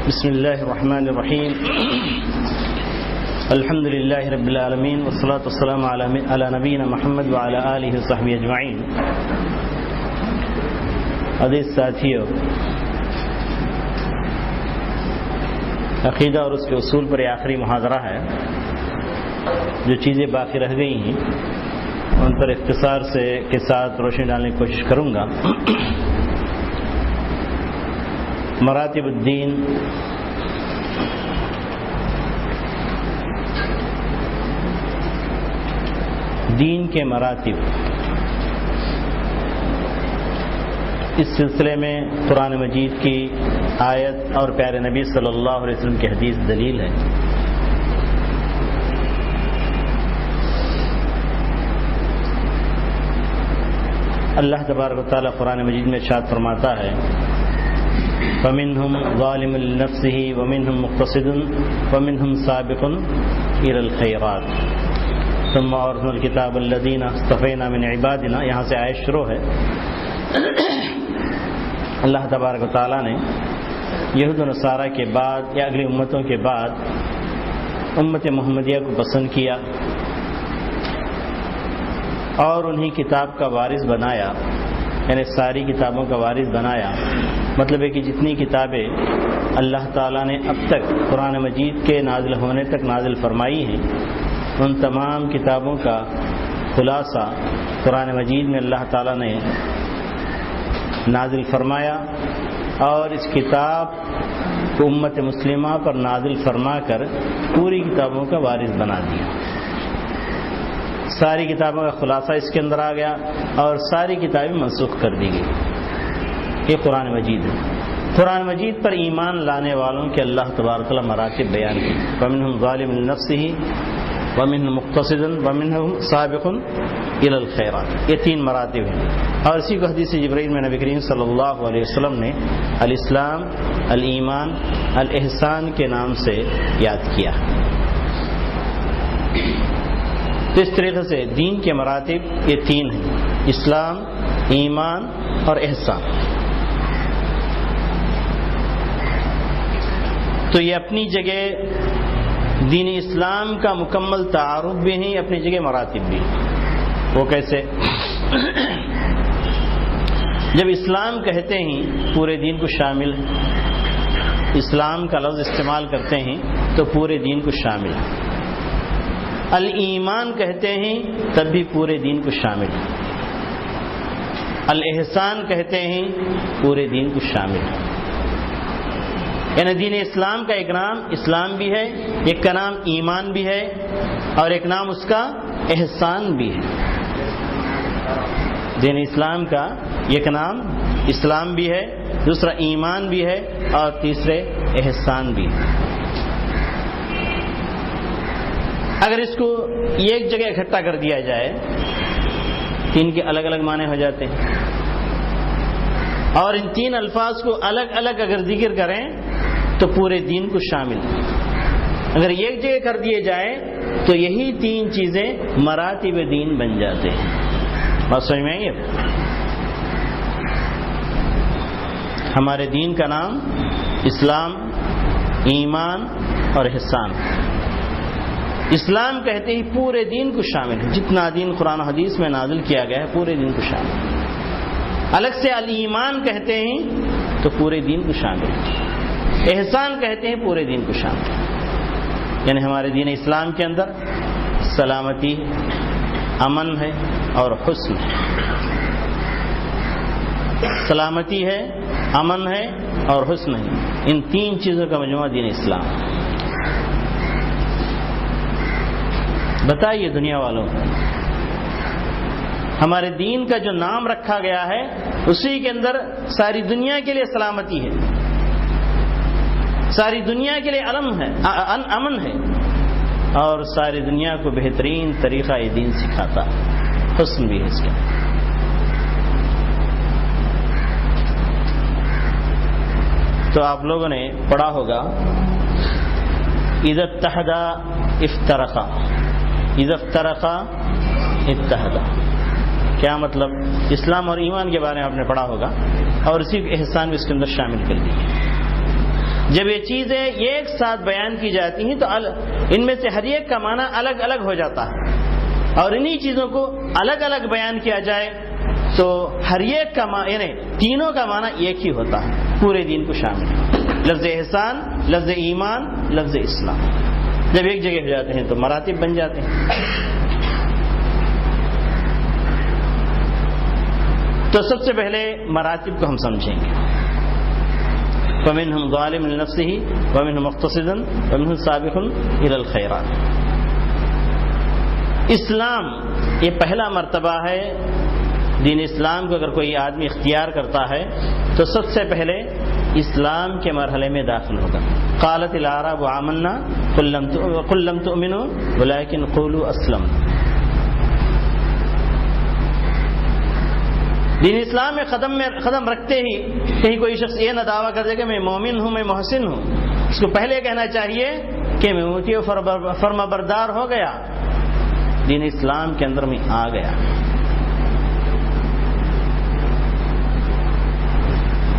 بسم اللہ الرحمن الرحیم الحمد للہ رب العالمین والصلاة والسلام علی نبینا محمد وعلی آلہ وصحبہ اجمعین. عزیز ساتھیو، عقیدہ اور اس کے اصول پر یہ آخری محاضرہ ہے. جو چیزیں باقی رہ گئی ہیں ان پر اختصار کے ساتھ روشنی ڈالنے کی کوشش کروں گا. مراتب الدین، دین کے مراتب، اس سلسلے میں قرآن مجید کی آیت اور پیارے نبی صلی اللہ علیہ وسلم کی حدیث دلیل ہے. اللہ تبارک و تعالی قرآن مجید میں ارشاد فرماتا ہے وَمِنْهُمْ ظَالِمٌ لِنَفْسِهِ وَمِنْهُمْ مُقْتَصِدٌ وَمِنْهُمْ سَابِقٌ إِلَى الْخَيْرَاتِ ثُمَّ أَوْرَثْنَا الْكِتَابَ الَّذِينَ اصْطَفَيْنَا مِنْ عِبَادِنَا. یہاں سے آیت شروع ہے. اللہ تبارک و تعالیٰ نے یہود و نصارہ کے بعد یا اگلی امتوں کے بعد امت محمدیہ کو پسند کیا اور انہیں کتاب کا وارث بنایا، یعنی ساری کتابوں کا وارث بنایا. مطلب ہے کہ جتنی کتابیں اللہ تعالیٰ نے اب تک قرآن مجید کے نازل ہونے تک نازل فرمائی ہیں، ان تمام کتابوں کا خلاصہ قرآن مجید میں اللہ تعالیٰ نے نازل فرمایا اور اس کتاب کو امت مسلمہ پر نازل فرما کر پوری کتابوں کا وارث بنا دیا. ساری کتابوں کا خلاصہ اس کے اندر آ گیا اور ساری کتابیں منسوخ کر دی گئی. یہ قرآن مجید ہے. قرآن مجید پر ایمان لانے والوں کے اللہ تبارک و تعالی مراتب بیان کی. وَمِنْهُمْ ظَالِمٌ لِنَفْسِهِ وَمِنْهُمْ مُقْتَصِدٌ وَمِنْهُمْ سَابِقٌ إِلَى الْخَيْرَاتِ. یہ تین مراتب ہیں اور اسی کو حدیث جبرائیل میں نبی کریم صلی اللہ علیہ وسلم نے الاسلام، الایمان، الاحسان کے نام سے یاد کیا. تو اس طریقے سے دین کے مراتب یہ تین ہیں: اسلام، ایمان اور احسان. تو یہ اپنی جگہ دین اسلام کا مکمل تعارف بھی ہیں، اپنی جگہ مراتب بھی. وہ کیسے؟ جب اسلام کہتے ہیں پورے دین کو شامل ہے، اسلام کا لفظ استعمال کرتے ہیں تو پورے دین کو شامل ہے. الایمان کہتے ہیں تب بھی پورے دین کو شامل ہے. الاحسان کہتے ہیں پورے دین کو شامل ہے. یعنی دین اسلام کا ایک نام اسلام بھی ہے، ایک کا نام ایمان بھی ہے اور ایک نام اس کا احسان بھی ہے. دین اسلام کا ایک نام اسلام بھی ہے، دوسرا ایمان بھی ہے اور تیسرے احسان بھی ہے. اگر اس کو ایک جگہ اکٹھا کر دیا جائے تو ان کے الگ الگ معنی ہو جاتے ہیں اور ان تین الفاظ کو الگ الگ اگر ذکر کریں تو پورے دین کو شامل. اگر ایک جگہ کر دیے جائے تو یہی تین چیزیں مراتب دین بن جاتے ہیں. بات سمجھ میں آئی ہے؟ ہمارے دین کا نام اسلام، ایمان اور احسان. اسلام کہتے ہی پورے دین کو شامل ہے، جتنا دین قرآن و حدیث میں نازل کیا گیا ہے پورے دین کو شامل ہے. الگ سے الایمان کہتے ہیں تو پورے دین کو شامل ہے. احسان کہتے ہیں پورے دین کو شامل ہے. یعنی ہمارے دین اسلام کے اندر سلامتی، امن ہے اور حسن ہے. سلامتی ہے، امن ہے اور حسن ہے. ان تین چیزوں کا مجموعہ دین اسلام. بتائیے دنیا والوں، ہمارے دین کا جو نام رکھا گیا ہے اسی کے اندر ساری دنیا کے لیے سلامتی ہے، ساری دنیا کے لیے امن ہے اور ساری دنیا کو بہترین طریقہ یہ دین سکھاتا ہے. حسن بھی ہے اس کا. تو آپ لوگوں نے پڑھا ہوگا اذا اتحدا افترقا، اذا افترقا اتحدا. کیا مطلب؟ اسلام اور ایمان کے بارے میں آپ نے پڑھا ہوگا اور اسی احسان بھی اس کے اندر شامل کر دی. جب یہ چیزیں ایک ساتھ بیان کی جاتی ہیں تو ان میں سے ہر ایک کا معنی الگ الگ ہو جاتا ہے، اور انہی چیزوں کو الگ الگ بیان کیا جائے تو ہر ایک کا معنی یعنی تینوں کا معنی ایک ہی ہوتا ہے، پورے دین کو شامل ہے۔ لفظ احسان، لفظ ایمان، لفظ اسلام جب ایک جگہ ہو جاتے ہیں تو مراتب بن جاتے ہیں۔ تو سب سے پہلے مراتب کو ہم سمجھیں گے۔ فَمِنْهُمْ ظَالِمٌ لِنَفْسِهِ وَمِنْهُمْ مُقْتَصِدٌ وَمِنْهُمْ سَابِقٌ إِلَى الْخَيْرَاتِ۔ اسلام یہ پہلا مرتبہ ہے، دین اسلام کو اگر کوئی آدمی اختیار کرتا ہے تو سب سے پہلے اسلام کے مرحلے میں داخل ہوگا۔ قالت الاعراب آمنا قل لم تؤمنوا ولكن قولوا اسلمنا۔ دین اسلام میں قدم رکھتے ہی کہیں کوئی شخص یہ نہ دعویٰ کر دے کہ میں مومن ہوں، میں محسن ہوں، اس کو پہلے کہنا چاہیے کہ میں مطیع و فرما بردار ہو گیا، دین اسلام کے اندر میں آ گیا۔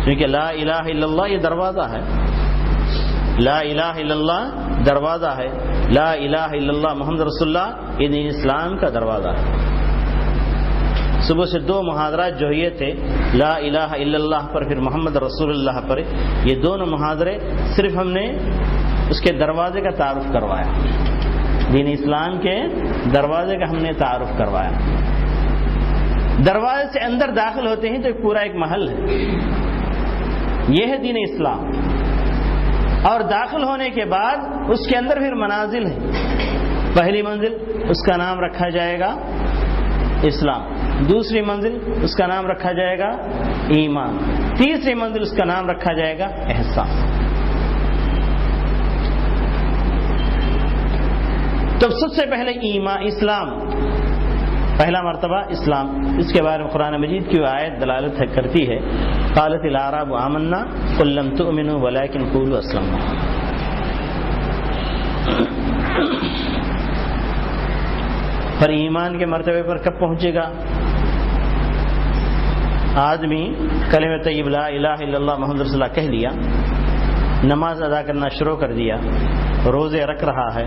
کیونکہ لا الہ الا اللہ یہ دروازہ ہے، لا الہ الا اللہ دروازہ ہے، لا الہ الا اللہ محمد رسول اللہ یہ دین اسلام کا دروازہ ہے۔ صبح سے دو محاضرات جو یہ تھے، لا الہ الا اللہ پر پھر محمد رسول اللہ پر، یہ دونوں محاضرے صرف ہم نے اس کے دروازے کا تعارف کروایا، دین اسلام کے دروازے کا ہم نے تعارف کروایا۔ دروازے سے اندر داخل ہوتے ہیں تو ایک پورا ایک محل ہے، یہ ہے دین اسلام، اور داخل ہونے کے بعد اس کے اندر پھر منازل ہیں۔ پہلی منزل اس کا نام رکھا جائے گا اسلام، دوسری منزل اس کا نام رکھا جائے گا ایمان، تیسری منزل اس کا نام رکھا جائے گا احسان۔ تو سب سے پہلے اسلام، پہلا مرتبہ اسلام، اس کے بارے میں قرآن مجید کی آیت دلالت کرتی ہے، قالت الاعراب آمنا قل لم تؤمنوا ولكن قولوا اسلمنا۔ پر ایمان کے مرتبے پر کب پہنچے گا؟ آدمی کلمہ طیب لا الہ الا اللہ محمد رسول اللہ کہہ لیا، نماز ادا کرنا شروع کر دیا، روزے رکھ رہا ہے،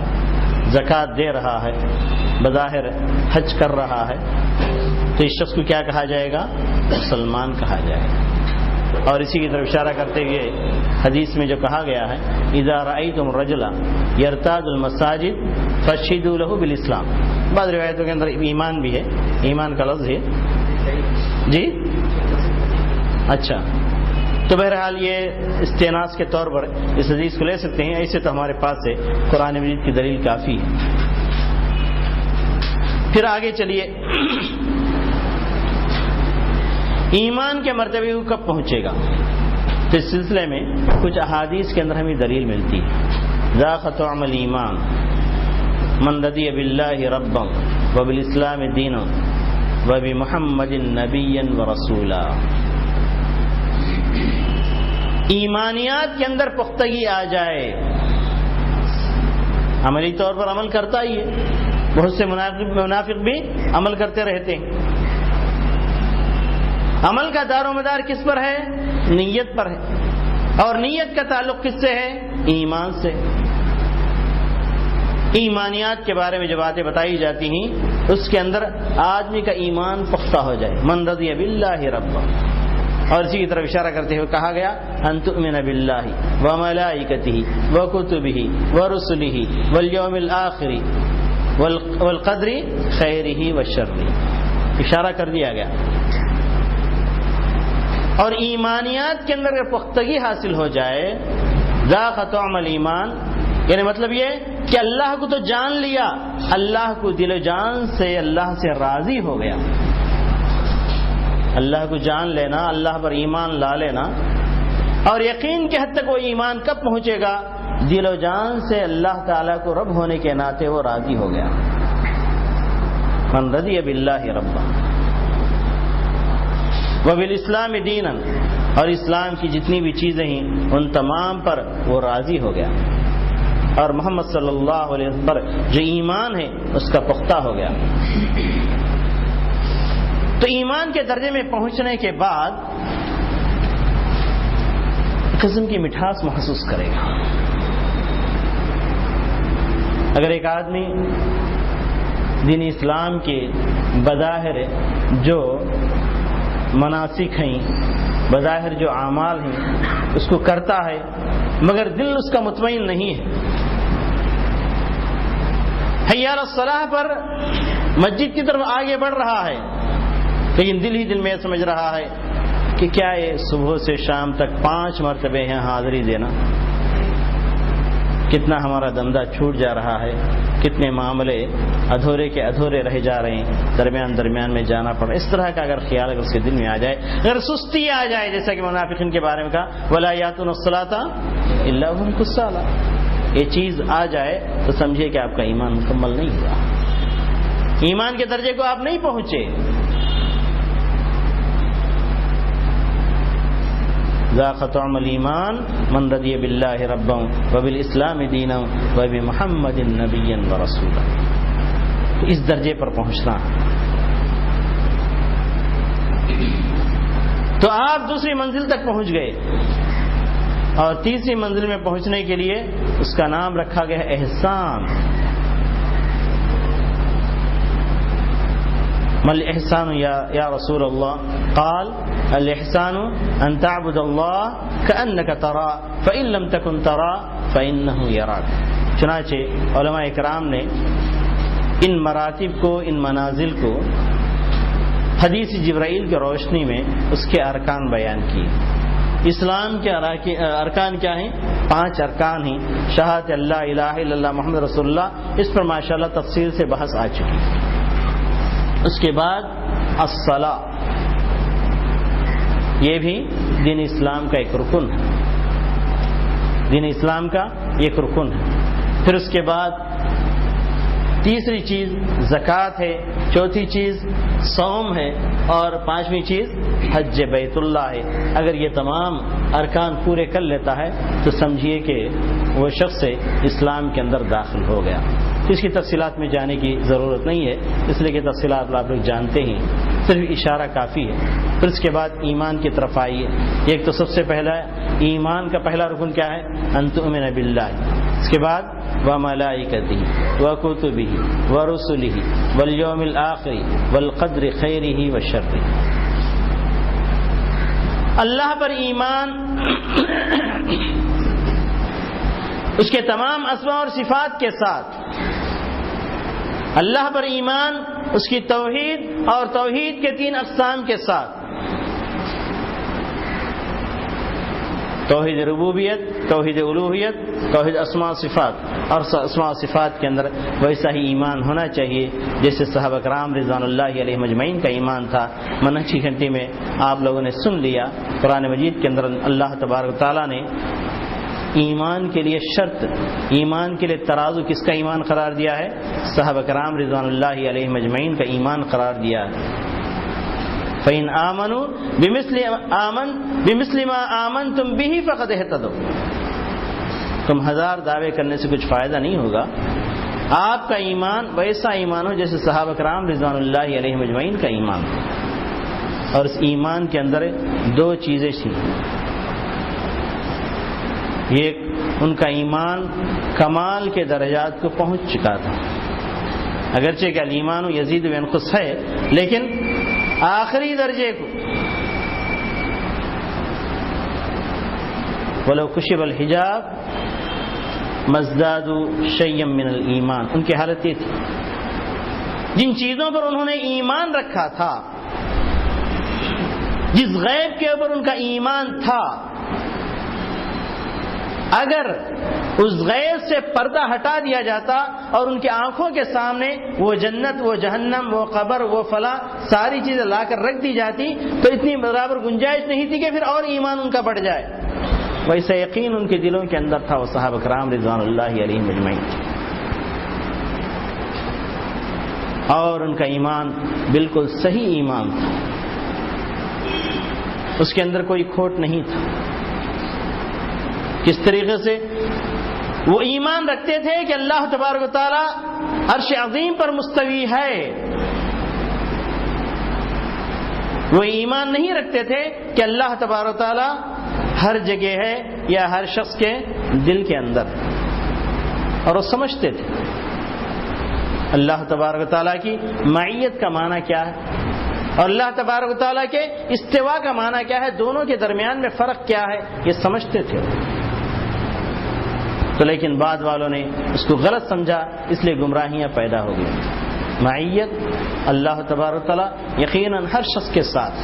زکوٰۃ دے رہا ہے، بظاہر حج کر رہا ہے، تو اس شخص کو کیا کہا جائے گا؟ مسلمان کہا جائے گا۔ اور اسی کی طرف اشارہ کرتے ہوئے حدیث میں جو کہا گیا ہے، اذا رأیتم رجلا یرتاد المساجد فاشہدوا له بالاسلام۔ بعض روایتوں کے اندر ایمان بھی ہے، ایمان کا لفظ ہے جی، اچھا، تو بہرحال یہ استئناس کے طور پر اس حدیث کو لے سکتے ہیں، ایسے تو ہمارے پاس ہے قرآن مجید کی دلیل کافی ہے۔ پھر آگے چلیے، ایمان کے مرتبے کو کب پہنچے گا؟ تو اس سلسلے میں کچھ احادیث کے اندر ہمیں دلیل ملتی ہے۔ ذاق طعم الایمان من رضی باللہ ربا وبالاسلام دینا وبمحمد نبیا ورسولا۔ ایمانیات کے اندر پختگی آ جائے، عملی طور پر عمل کرتا ہی ہے، بہت سے منافق بھی عمل کرتے رہتے ہیں۔ عمل کا دار و مدار کس پر ہے؟ نیت پر ہے، اور نیت کا تعلق کس سے ہے؟ ایمان سے۔ ایمانیات کے بارے میں جو باتیں بتائی جاتی ہیں اس کے اندر آدمی کا ایمان پختہ ہو جائے، من رضی باللہ ربا، اور اسی کی طرف اشارہ کرتے ہوئے کہا گیا ان تؤمن باللہ وملائکتہ وکتبہ ورسلہ والیوم الآخر والقدر خیرہ وشرہ، اشارہ کر دیا گیا۔ اور ایمانیات کے اندر اگر پختگی حاصل ہو جائے، ذاق طعم الایمان، یعنی مطلب یہ کہ اللہ کو تو جان لیا، اللہ کو دل و جان سے اللہ سے راضی ہو گیا۔ اللہ کو جان لینا، اللہ پر ایمان لا لینا، اور یقین کے حد تک وہ ایمان کب پہنچے گا؟ دل و جان سے اللہ تعالیٰ کو رب ہونے کے ناطے وہ راضی ہو گیا۔ من رضی باللہ ربا وبالاسلام دینا، اور اسلام کی جتنی بھی چیزیں ہیں ان تمام پر وہ راضی ہو گیا، اور محمد صلی اللہ علیہ وسلم پر جو ایمان ہے اس کا پختہ ہو گیا۔ تو ایمان کے درجے میں پہنچنے کے بعد قسم کی مٹھاس محسوس کرے گا۔ اگر ایک آدمی دین اسلام کے بظاہر جو مناسک ہیں، بظاہر جو اعمال ہیں اس کو کرتا ہے مگر دل اس کا مطمئن نہیں ہے، حی علی الصلاح پر مسجد کی طرف آگے بڑھ رہا ہے لیکن دل ہی دل میں سمجھ رہا ہے کہ کیا یہ صبح سے شام تک 5 مرتبہ یہاں حاضری دینا، کتنا ہمارا دندہ چھوٹ جا رہا ہے، کتنے معاملے ادھورے کے ادھورے رہ جا رہے ہیں، درمیان میں جانا پڑا۔ اس طرح کا اگر خیال اگر اس کے دل میں آ جائے، اگر سستی آ جائے، جیسا کہ منافقین کے بارے میں کہا وَلَا يَأْتُونَ الصَّلَاةَ إِلَّا وَهُمْ كُسَالَىٰ، یہ چیز آ جائے تو سمجھے کہ آپ کا ایمان مکمل نہیں ہوا، ایمان کے درجے کو آپ نہیں پہنچے۔ ذاق طعم الایمان من رضی باللہ ربا وبالاسلام دینا وبمحمد نبیا ورسولا، اس درجے پر پہنچنا۔ تو آپ دوسری منزل تک پہنچ گئے، اور تیسری منزل میں پہنچنے کے لیے اس کا نام رکھا گیا ہے احسان۔ ما الاحسان یا رسول اللہ؟ قال الاحسان ان تعبد اللہ کأنک تراہ فإن لم تکن تراہ فإنہ یراک۔ چنانچہ علماء اکرام نے ان مراتب کو، ان منازل کو حدیث جبرائیل کی روشنی میں اس کے ارکان بیان کیے۔ اسلام کے ارکان کیا ہیں؟ 5 ارکان ہیں، شہادت اللہ الہ الا اللہ محمد رسول اللہ، اس پر ماشاءاللہ تفصیل سے بحث آ چکی ہے۔ اس کے بعد الصلاۃ، یہ بھی دین اسلام کا ایک رکن ہے، دین اسلام کا ایک رکن ہے۔ پھر اس کے بعد تیسری چیز زکوٰۃ ہے، چوتھی چیز صوم ہے، اور 5ویں چیز حج بیت اللہ ہے۔ اگر یہ تمام ارکان پورے کر لیتا ہے تو سمجھیے کہ وہ شخص اسلام کے اندر داخل ہو گیا۔ اس کی تفصیلات میں جانے کی ضرورت نہیں ہے، اس لیے کہ تفصیلات آپ لوگ جانتے ہیں، صرف اشارہ کافی ہے۔ پھر اس کے بعد ایمان کی طرف آئیے۔ ایک تو سب سے پہلا ایمان کا پہلا رکن کیا ہے؟ ان تؤمن باللہ۔ اس کے بعد وملائکتہ وکتبہ ورسلہ والیوم الآخر والقدر خیرہ وشرہ۔ اللہ پر ایمان، اس کے تمام اسماء اور صفات کے ساتھ، اللہ پر ایمان، اس کی توحید اور توحید کے 3 اقسام کے ساتھ، توحید ربوبیت، توحید الوہیت، توحید اسماء صفات۔ اور اسماء صفات کے اندر ویسا ہی ایمان ہونا چاہیے جیسے صحابہ کرام رضوان اللہ علیہم اجمعین کا ایمان تھا۔ منہج کی گھنٹی میں آپ لوگوں نے سن لیا، قرآن مجید کے اندر اللہ تبارک و تعالیٰ نے ایمان کے لیے شرط، ایمان کے لیے ترازو کس کا ایمان قرار دیا ہے؟ صحابہ کرام رضوان اللہ علیہم اجمعین کا ایمان قرار دیا ہے۔ فَإِنْ آمَنُوا بِمِثْلِ مَا آمَنْتُمْ بِهِ فَقَدْ اهْتَدَوْا۔ تم 1000 دعوے کرنے سے کچھ فائدہ نہیں ہوگا، آپ کا ایمان ویسا ایمان ہو جیسے صحابہ کرام رضوان اللہ علیہم اجمعین کا ایمان تھا۔ اور اس ایمان کے اندر 2 چیزیں تھیں۔ ایک، ان کا ایمان کمال کے درجات کو پہنچ چکا تھا، اگرچہ کہ الایمان یزید و ینقص ہے، لیکن آخری درجے کو وَلَوْ كُشِفَ الْحِجَابُ مَا ازْدَادُوا شَيْئًا مِّنَ الْإِيمَانِ، ان کی حالت یہ تھی جن چیزوں پر انہوں نے ایمان رکھا تھا، جس غیب کے اوپر ان کا ایمان تھا، اگر اس غیب سے پردہ ہٹا دیا جاتا اور ان کی آنکھوں کے سامنے وہ جنت، وہ جہنم، وہ قبر، وہ فلاں ساری چیزیں لا کر رکھ دی جاتی تو اتنی برابر گنجائش نہیں تھی کہ پھر اور ایمان ان کا بڑھ جائے۔ ویسا یقین ان کے دلوں کے اندر تھا وہ صحابہ کرام رضوان اللہ علیہم اجمعین، اور ان کا ایمان بالکل صحیح ایمان تھا، اس کے اندر کوئی کھوٹ نہیں تھا۔ کس طریقے سے وہ ایمان رکھتے تھے کہ اللہ تبارک و تعالی عرش عظیم پر مستوی ہے، وہ ایمان نہیں رکھتے تھے کہ اللہ تبارک و تعالی ہر جگہ ہے یا ہر شخص کے دل کے اندر، اور وہ سمجھتے تھے اللہ تبارک و تعالیٰ کی معیت کا معنی کیا ہے اور اللہ تبارک و تعالیٰ کے استوا کا معنی کیا ہے، دونوں کے درمیان میں فرق کیا ہے، یہ سمجھتے تھے۔ تو لیکن بعد والوں نے اس کو غلط سمجھا، اس لیے گمراہیاں پیدا ہو گئی۔ معیت اللہ تبارک و تعالیٰ یقیناً ہر شخص کے ساتھ،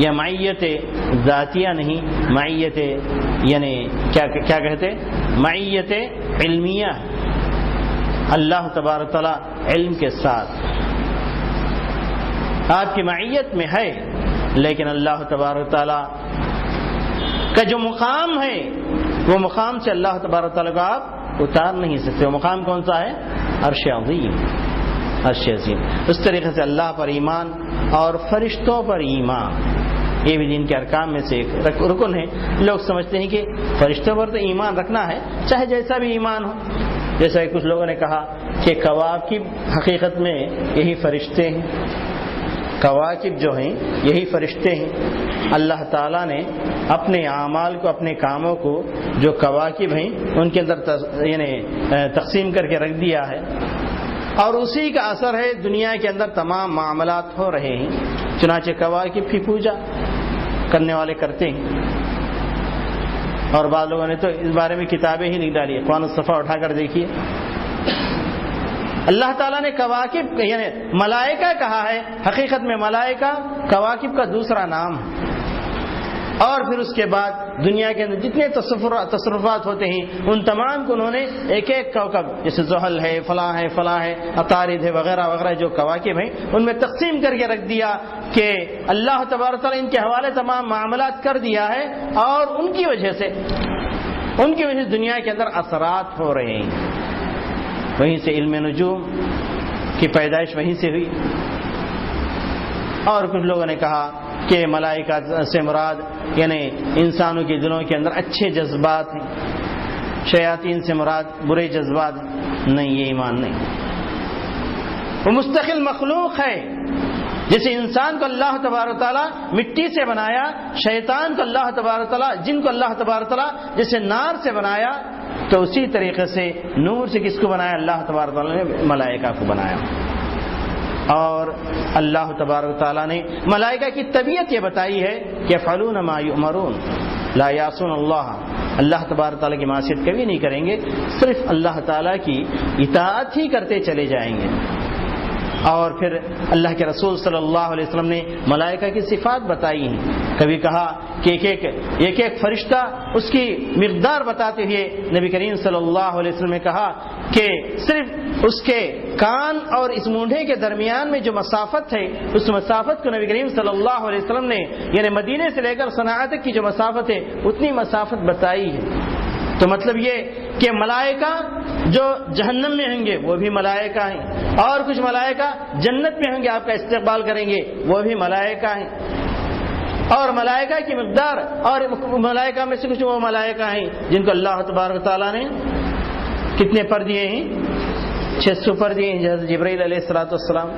یا معیت ذاتیہ نہیں، معیت یعنی کیا کہتے، معیت علمیہ، اللہ تبارک تعالیٰ علم کے ساتھ آپ کی معیت میں ہے، لیکن اللہ تبارک تعالیٰ کا جو مقام ہے وہ مقام سے اللہ تبارک تعالیٰ کو آپ اتار نہیں سکتے۔ وہ مقام کون سا ہے؟ عرش عظیم، عرش عظیم۔ اس طریقے سے اللہ پر ایمان اور فرشتوں پر ایمان، یہ بھی دین کے ارکان میں سے ایک رکن ہے۔ لوگ سمجھتے ہیں کہ فرشتوں پر تو ایمان رکھنا ہے چاہے جیسا بھی ایمان ہو، جیسا کہ کچھ لوگوں نے کہا کہ کواکب حقیقت میں یہی فرشتے ہیں، کواکب جو ہیں یہی فرشتے ہیں۔ اللہ تعالیٰ نے اپنے اعمال کو، اپنے کاموں کو جو کواکب ہیں ان کے اندر یعنی تقسیم کر کے رکھ دیا ہے، اور اسی کا اثر ہے دنیا کے اندر تمام معاملات ہو رہے ہیں۔ چنانچہ کواکب کی پوجا کرنے والے کرتے ہیں، اور بعض لوگوں نے تو اس بارے میں کتابیں ہی لکھ ڈالی۔ قرآن الصفا اٹھا کر دیکھیے، اللہ تعالیٰ نے کواکب یعنی ملائکہ کہا ہے، حقیقت میں ملائکہ کواکب کا دوسرا نام ہے۔ اور پھر اس کے بعد دنیا کے اندر جتنے تصرفات ہوتے ہیں ان تمام کو انہوں نے ایک ایک کوكب، جیسے زحل ہے، فلاں ہے، فلاں ہے، عطارد ہے، وغیرہ وغیرہ جو کواکب ہیں ان میں تقسیم کر کے رکھ دیا کہ اللہ تبارک تعالیٰ ان کے حوالے تمام معاملات کر دیا ہے، اور ان کی وجہ سے دنیا کے اندر اثرات ہو رہے ہیں۔ وہیں سے علم نجوم کی پیدائش وہیں سے ہوئی۔ اور کچھ لوگوں نے کہا کہ ملائکہ سے مراد یعنی انسانوں کے دلوں کے اندر اچھے جذبات ہیں، شیاطین سے مراد برے جذبات ہیں۔ نہیں، یہ ایمان نہیں۔ وہ مستقل مخلوق ہے، جیسے انسان کو اللہ تبارک تعالیٰ مٹی سے بنایا، شیطان کو اللہ تبارک تعالیٰ، جن کو اللہ تبارک تعالیٰ جیسے نار سے بنایا، تو اسی طریقے سے نور سے کس کو بنایا؟ اللہ تبارک تعالیٰ نے ملائکہ کو بنایا۔ اور اللہ تبارک تعالیٰ نے ملائکہ کی طبیعت یہ بتائی ہے کہ یفعلون ما یؤمرون لا یعصون اللہ، اللہ تبارک تعالیٰ کی معصیت کبھی نہیں کریں گے، صرف اللہ تعالیٰ کی اطاعت ہی کرتے چلے جائیں گے۔ اور پھر اللہ کے رسول صلی اللہ علیہ وسلم نے ملائکہ کی صفات بتائی ہیں، کبھی کہا کہ ایک ایک فرشتہ اس کی مقدار بتاتے ہوئے نبی کریم صلی اللہ علیہ وسلم نے کہا کہ صرف اس کے کان اور اس مونڈھے کے درمیان میں جو مسافت ہے، اس مسافت کو نبی کریم صلی اللہ علیہ وسلم نے یعنی مدینے سے لے کر صنعاء تک کی جو مسافت ہے اتنی مسافت بتائی ہے۔ تو مطلب یہ کہ ملائکہ جو جہنم میں ہوں گے وہ بھی ملائکہ ہیں، اور کچھ ملائکہ جنت میں ہوں گے، آپ کا استقبال کریں گے، وہ بھی ملائکہ ہیں۔ اور ملائکہ کی مقدار، اور ملائکہ میں سے کچھ وہ ملائکہ ہیں جن کو اللہ تبارک تعالیٰ نے کتنے پر دیے ہیں؟ 600 پر دیے ہیں۔ حضرت جبرائیل علیہ الصلوۃ والسلام،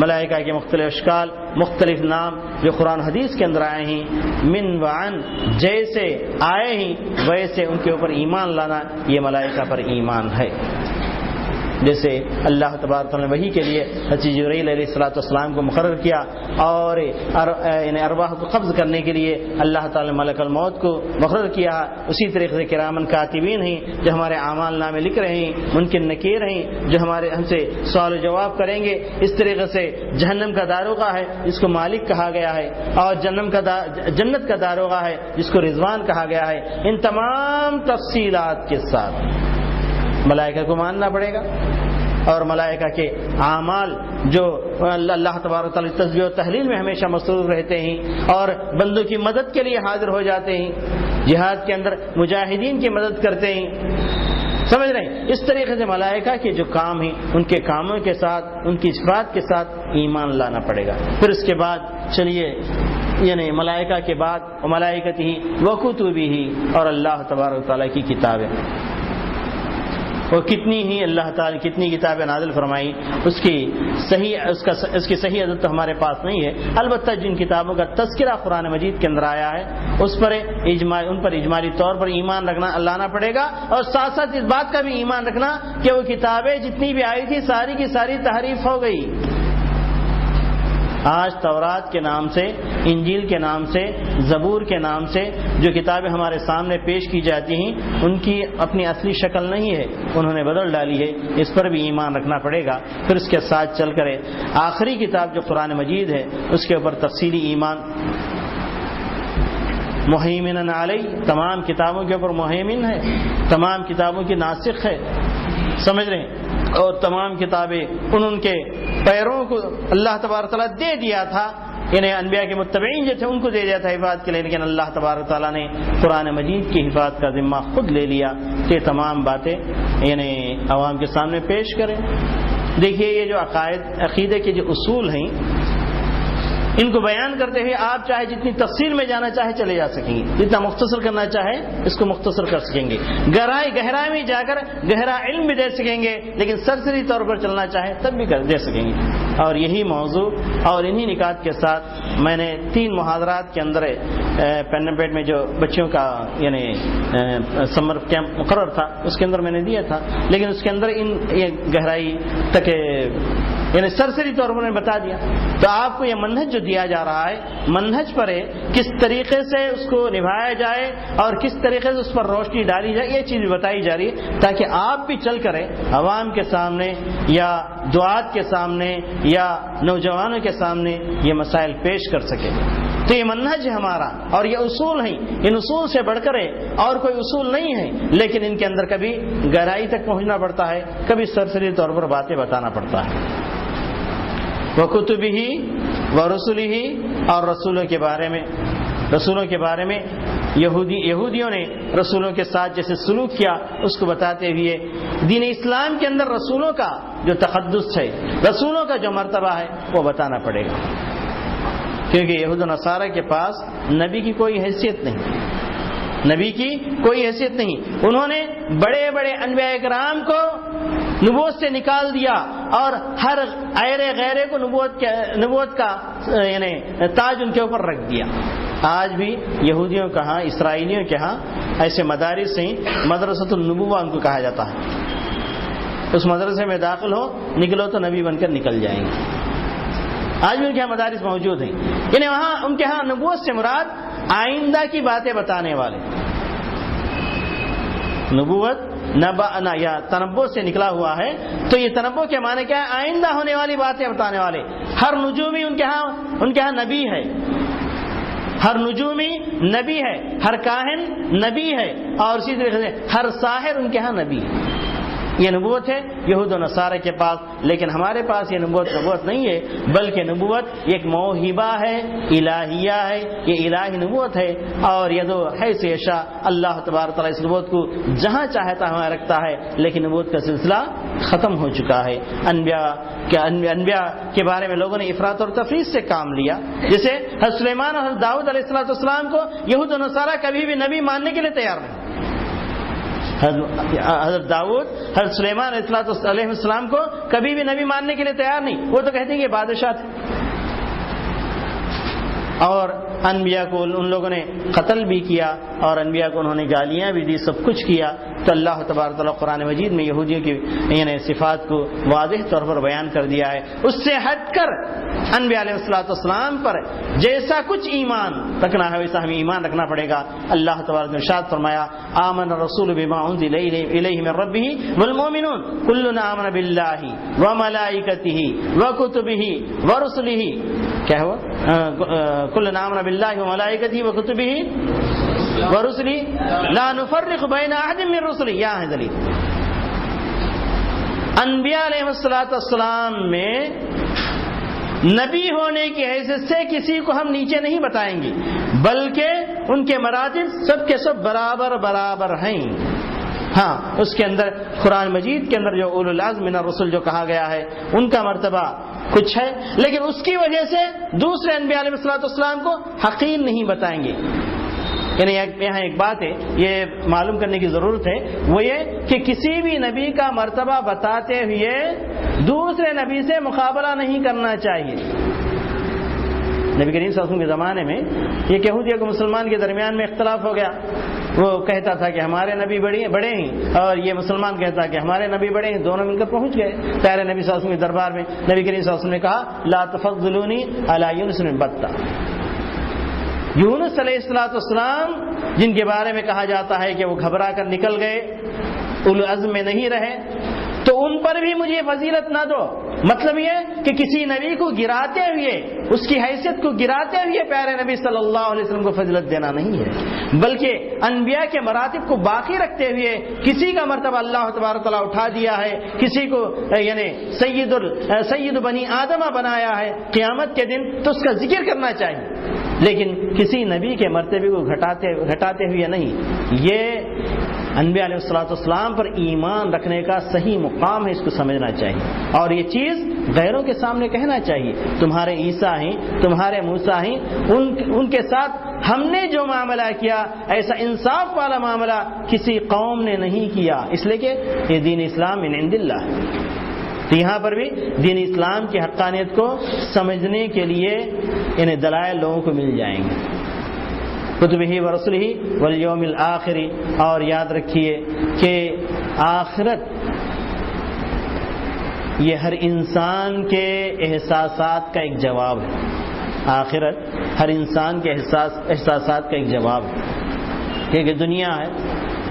ملائکہ کے مختلف اشکال، مختلف نام جو قرآن حدیث کے اندر آئے ہیں، من وعن جیسے آئے ہیں ویسے ان کے اوپر ایمان لانا، یہ ملائکہ پر ایمان ہے۔ جیسے اللہ تبارک تعالیٰ نے وحی کے لیے حضرت جبرائیل علیہ الصلوۃ والسلام کو مقرر کیا، اور یعنی ارواح کو قبض کرنے کے لیے اللہ تعالیٰ نے ملک الموت کو مقرر کیا، اسی طریقے سے کرامن کاتبین ہیں جو ہمارے اعمال نامے لکھ رہے ہیں، منکر نکیر ہیں جو ہم سے سوال و جواب کریں گے۔ اس طریقے سے جہنم کا داروغہ ہے جس کو مالک کہا گیا ہے، اور جنت کا داروغہ ہے جس کو رضوان کہا گیا ہے۔ ان تمام تفصیلات کے ساتھ ملائکہ کو ماننا پڑے گا، اور ملائکہ کے اعمال جو اللہ تبارک تعالیٰ تسبیح و تحلیل میں ہمیشہ مصروف رہتے ہیں، اور بندوں کی مدد کے لیے حاضر ہو جاتے ہیں، جہاد کے اندر مجاہدین کی مدد کرتے ہیں، سمجھ رہے ہیں؟ اس طریقے سے ملائکہ کے جو کام ہیں ان کے کاموں کے ساتھ، ان کی صفات کے ساتھ ایمان لانا پڑے گا۔ پھر اس کے بعد چلیے یعنی ملائکہ کے بعد ملائکتہ و کتبہ، اور اللہ تبارک تعالیٰ کی کتابیں، وہ کتنی ہی اللہ تعالی کتنی کتابیں نازل فرمائی، اس کی صحیح عدد تو ہمارے پاس نہیں ہے، البتہ جن کتابوں کا تذکرہ قرآن مجید کے اندر آیا ہے ان پر اجمالی طور پر ایمان لانا پڑے گا، اور ساتھ ساتھ اس بات کا بھی ایمان رکھنا کہ وہ کتابیں جتنی بھی آئی تھی ساری کی ساری تحریف ہو گئی۔ آج تورات کے نام سے، انجیل کے نام سے، زبور کے نام سے جو کتابیں ہمارے سامنے پیش کی جاتی ہیں ان کی اپنی اصلی شکل نہیں ہے، انہوں نے بدل ڈالی ہے، اس پر بھی ایمان رکھنا پڑے گا۔ پھر اس کے ساتھ چل کر آخری کتاب جو قرآن مجید ہے اس کے اوپر تفصیلی ایمان، مہیمن علی، تمام کتابوں کے اوپر مہیمن ہے، تمام کتابوں کی ناسخ ہے، سمجھ رہے ہیں، اور تمام کتابیں ان کے پیروں کو اللہ تبارک تعالیٰ دے دیا تھا، یعنی انبیاء کے متبعین جو تھے ان کو دے دیا تھا حفاظت کے لیے، لیکن اللہ تبارک تعالیٰ نے قرآن مجید کی حفاظت کا ذمہ خود لے لیا کہ تمام باتیں یعنی عوام کے سامنے پیش کریں۔ دیکھیے یہ جو عقیدے کے جو اصول ہیں ان کو بیان کرتے ہوئے آپ چاہے جتنی تفصیل میں جانا چاہے چلے جا سکیں گے، جتنا مختصر کرنا چاہے اس کو مختصر کر سکیں گے، گہرائی میں جا کر گہرا علم بھی دے سکیں گے، لیکن سرسری طور پر چلنا چاہے تب بھی دے سکیں گے۔ اور یہی موضوع اور انہی نکات کے ساتھ میں نے 3 محاضرات کے اندر پینمپیٹ میں جو بچوں کا یعنی سمر کیمپ مقرر تھا اس کے اندر میں نے دیا تھا، لیکن اس کے اندر یہ گہرائی تک یعنی سرسری طور پر میں بتا دیا۔ تو آپ کو یہ منہج جو دیا جا رہا ہے، منہج پر کس طریقے سے اس کو نبھایا جائے اور کس طریقے سے اس پر روشنی ڈالی جائے، یہ چیز بتائی جا رہی ہے تاکہ آپ بھی چل کرے عوام کے سامنے یا دعات کے سامنے یا نوجوانوں کے سامنے یہ مسائل پیش کر سکے۔ تو یہ منہج ہے ہمارا اور یہ اصول ہیں، ان اصول سے بڑھ کر اور کوئی اصول نہیں ہے، لیکن ان کے اندر کبھی گہرائی تک پہنچنا پڑتا ہے، کبھی سرسری طور پر باتیں بتانا پڑتا ہے۔ وَكُتُبِهِ وَرُسُلِهِ، اور رسولوں کے بارے میں یہودیوں نے رسولوں کے ساتھ جیسے سلوک کیا اس کو بتاتے ہوئے دین اسلام کے اندر رسولوں کا جو تقدس ہے، رسولوں کا جو مرتبہ ہے وہ بتانا پڑے گا، کیونکہ یہود و نصارہ کے پاس نبی کی کوئی حیثیت نہیں، نبی کی کوئی حیثیت نہیں۔ انہوں نے بڑے بڑے انبیاء کرام کو نبوت سے نکال دیا اور ہر غیرے کو نبوت کا یعنی تاج ان کے اوپر رکھ دیا۔ آج بھی یہودیوں کے ہاں، اسرائیلیوں کے ہاں ایسے مدارس ہیں، مدرسۃ النبوہ ان کو کہا جاتا ہے، اس مدرسے میں داخل ہو نکلو تو نبی بن کر نکل جائیں گے۔ آج بھی ان کے ہاں مدارس موجود ہیں، یعنی وہاں ان کے ہاں نبوت سے مراد آئندہ کی باتیں بتانے والے، نبوت یا تنبؤ سے نکلا ہوا ہے، تو یہ تنبؤ کے معنی کیا ہے؟ آئندہ ہونے والی باتیں بتانے والے۔ ہر نجومی ان کے ہاں نبی ہے، ہر نجومی نبی ہے، ہر کاہن نبی ہے، اور اسی طریقے سے ہر ساحر ان کے ہاں نبی ہے۔ یہ نبوت ہے یہود و نصارہ کے پاس، لیکن ہمارے پاس یہ نبوت نہیں ہے، بلکہ نبوت ایک موہبہ ہے، الہیہ ہے، یہ الہی نبوت ہے، اور یہ دو حیث یشاء اللہ تبارک تعالیٰ اس نبوت کو جہاں چاہتا ہے رکھتا ہے، لیکن نبوت کا سلسلہ ختم ہو چکا ہے۔ انبیاء کے بارے میں لوگوں نے افراط اور تفریط سے کام لیا، جیسے حضرت سلیمان اور حضرت داؤد علیہ السلام کو یہود و نصارہ کبھی بھی نبی ماننے کے لیے تیار نہیں۔ حضرت داؤد، حضرت سلیمان علیہ السلام کو کبھی بھی نبی ماننے کے لیے تیار نہیں، وہ تو کہتے ہیں کہ بادشاہ تھے، اور انبیاء کو ان لوگوں نے قتل بھی کیا اور انبیاء کو انہوں نے گالیاں بھی دی، سب کچھ کیا۔ تو اللہ تبارک تعالیٰ قرآن مجید میں یہودیوں کی یعنی صفات کو واضح طور پر بیان کر دیا ہے۔ اس سے ہٹ کر انبیاء علیہ السلام پر جیسا کچھ ایمان رکھنا ہے ویسا ہمیں ایمان رکھنا پڑے گا۔ اللہ تبارک نے ارشاد فرمایا آمن الرسول بما انزل الیہ من ربہ والمؤمنون کل آمن باللہ وملائکتہ وکتبہ ورسلہ، کیا ہوا؟ کل آمن باللہ وملائکتہ وکتبہ ورسلہ لا نفرق بین احد من رسلہ۔ یہاں ہے دلیل، انبیاء علیہ السلام میں نبی ہونے کی حیثیت سے کسی کو ہم نیچے نہیں بتائیں گے، بلکہ ان کے مراتب سب کے سب برابر ہیں۔ ہاں، اس کے اندر قرآن مجید کے اندر جو اولو العزم من الرسل جو کہا گیا ہے ان کا مرتبہ کچھ ہے، لیکن اس کی وجہ سے دوسرے انبیاء علیہ السلام کو حقیر نہیں بتائیں گے۔ یعنی یہاں ایک بات ہے یہ معلوم کرنے کی ضرورت ہے، وہ یہ کہ کسی بھی نبی کا مرتبہ بتاتے ہوئے دوسرے نبی سے مقابلہ نہیں کرنا چاہیے۔ نبی کریم صلی اللہ علیہ وسلم کے زمانے میں یہ یہودی کو مسلمان کے درمیان میں اختلاف ہو گیا، وہ کہتا تھا کہ ہمارے نبی بڑے ہیں اور یہ مسلمان کہتا کہ ہمارے نبی بڑے ہیں، دونوں مل کر پہنچ گئے پیارے نبی صلی اللہ علیہ وسلم کے دربار میں۔ نبی کریم صلی اللہ علیہ وسلم نے کہا لا تفضلونی علی یونس بن متى، یونس علیہ السلام جن کے بارے میں کہا جاتا ہے کہ وہ گھبرا کر نکل گئے، اولو العزم میں نہیں رہے، تو ان پر بھی مجھے فضیلت نہ دو۔ مطلب یہ کہ کسی نبی کو گراتے ہوئے، اس کی حیثیت کو گراتے ہوئے پیارے نبی صلی اللہ علیہ وسلم کو فضیلت دینا نہیں ہے، بلکہ انبیاء کے مراتب کو باقی رکھتے ہوئے کسی کا مرتبہ اللہ تبارک تعالیٰ اٹھا دیا ہے، کسی کو یعنی سید بنی آدمہ بنایا ہے قیامت کے دن، تو اس کا ذکر کرنا چاہیے، لیکن کسی نبی کے مرتبے کو گھٹاتے ہوئے نہیں۔ یہ انبیاء علیہ السلام پر ایمان رکھنے کا صحیح مقام ہے، اس کو سمجھنا چاہیے، اور یہ چیز غیروں کے سامنے کہنا چاہیے۔ تمہارے عیسیٰ ہیں، تمہارے موسیٰ ہیں، ان کے ساتھ ہم نے جو معاملہ کیا ایسا انصاف والا معاملہ کسی قوم نے نہیں کیا، اس لیے کہ یہ دین اسلام من عند اللہ ہے۔ تو یہاں پر بھی دین اسلام کی حقانیت کو سمجھنے کے لیے انہیں دلائل لوگوں کو مل جائیں گے، کتبہ ورسلہ والیوم الآخر۔ اور یاد رکھیے کہ آخرت یہ ہر انسان کے احساسات کا ایک جواب ہے، آخرت ہر انسان کے احساسات کا ایک جواب ہے، کیونکہ دنیا ہے،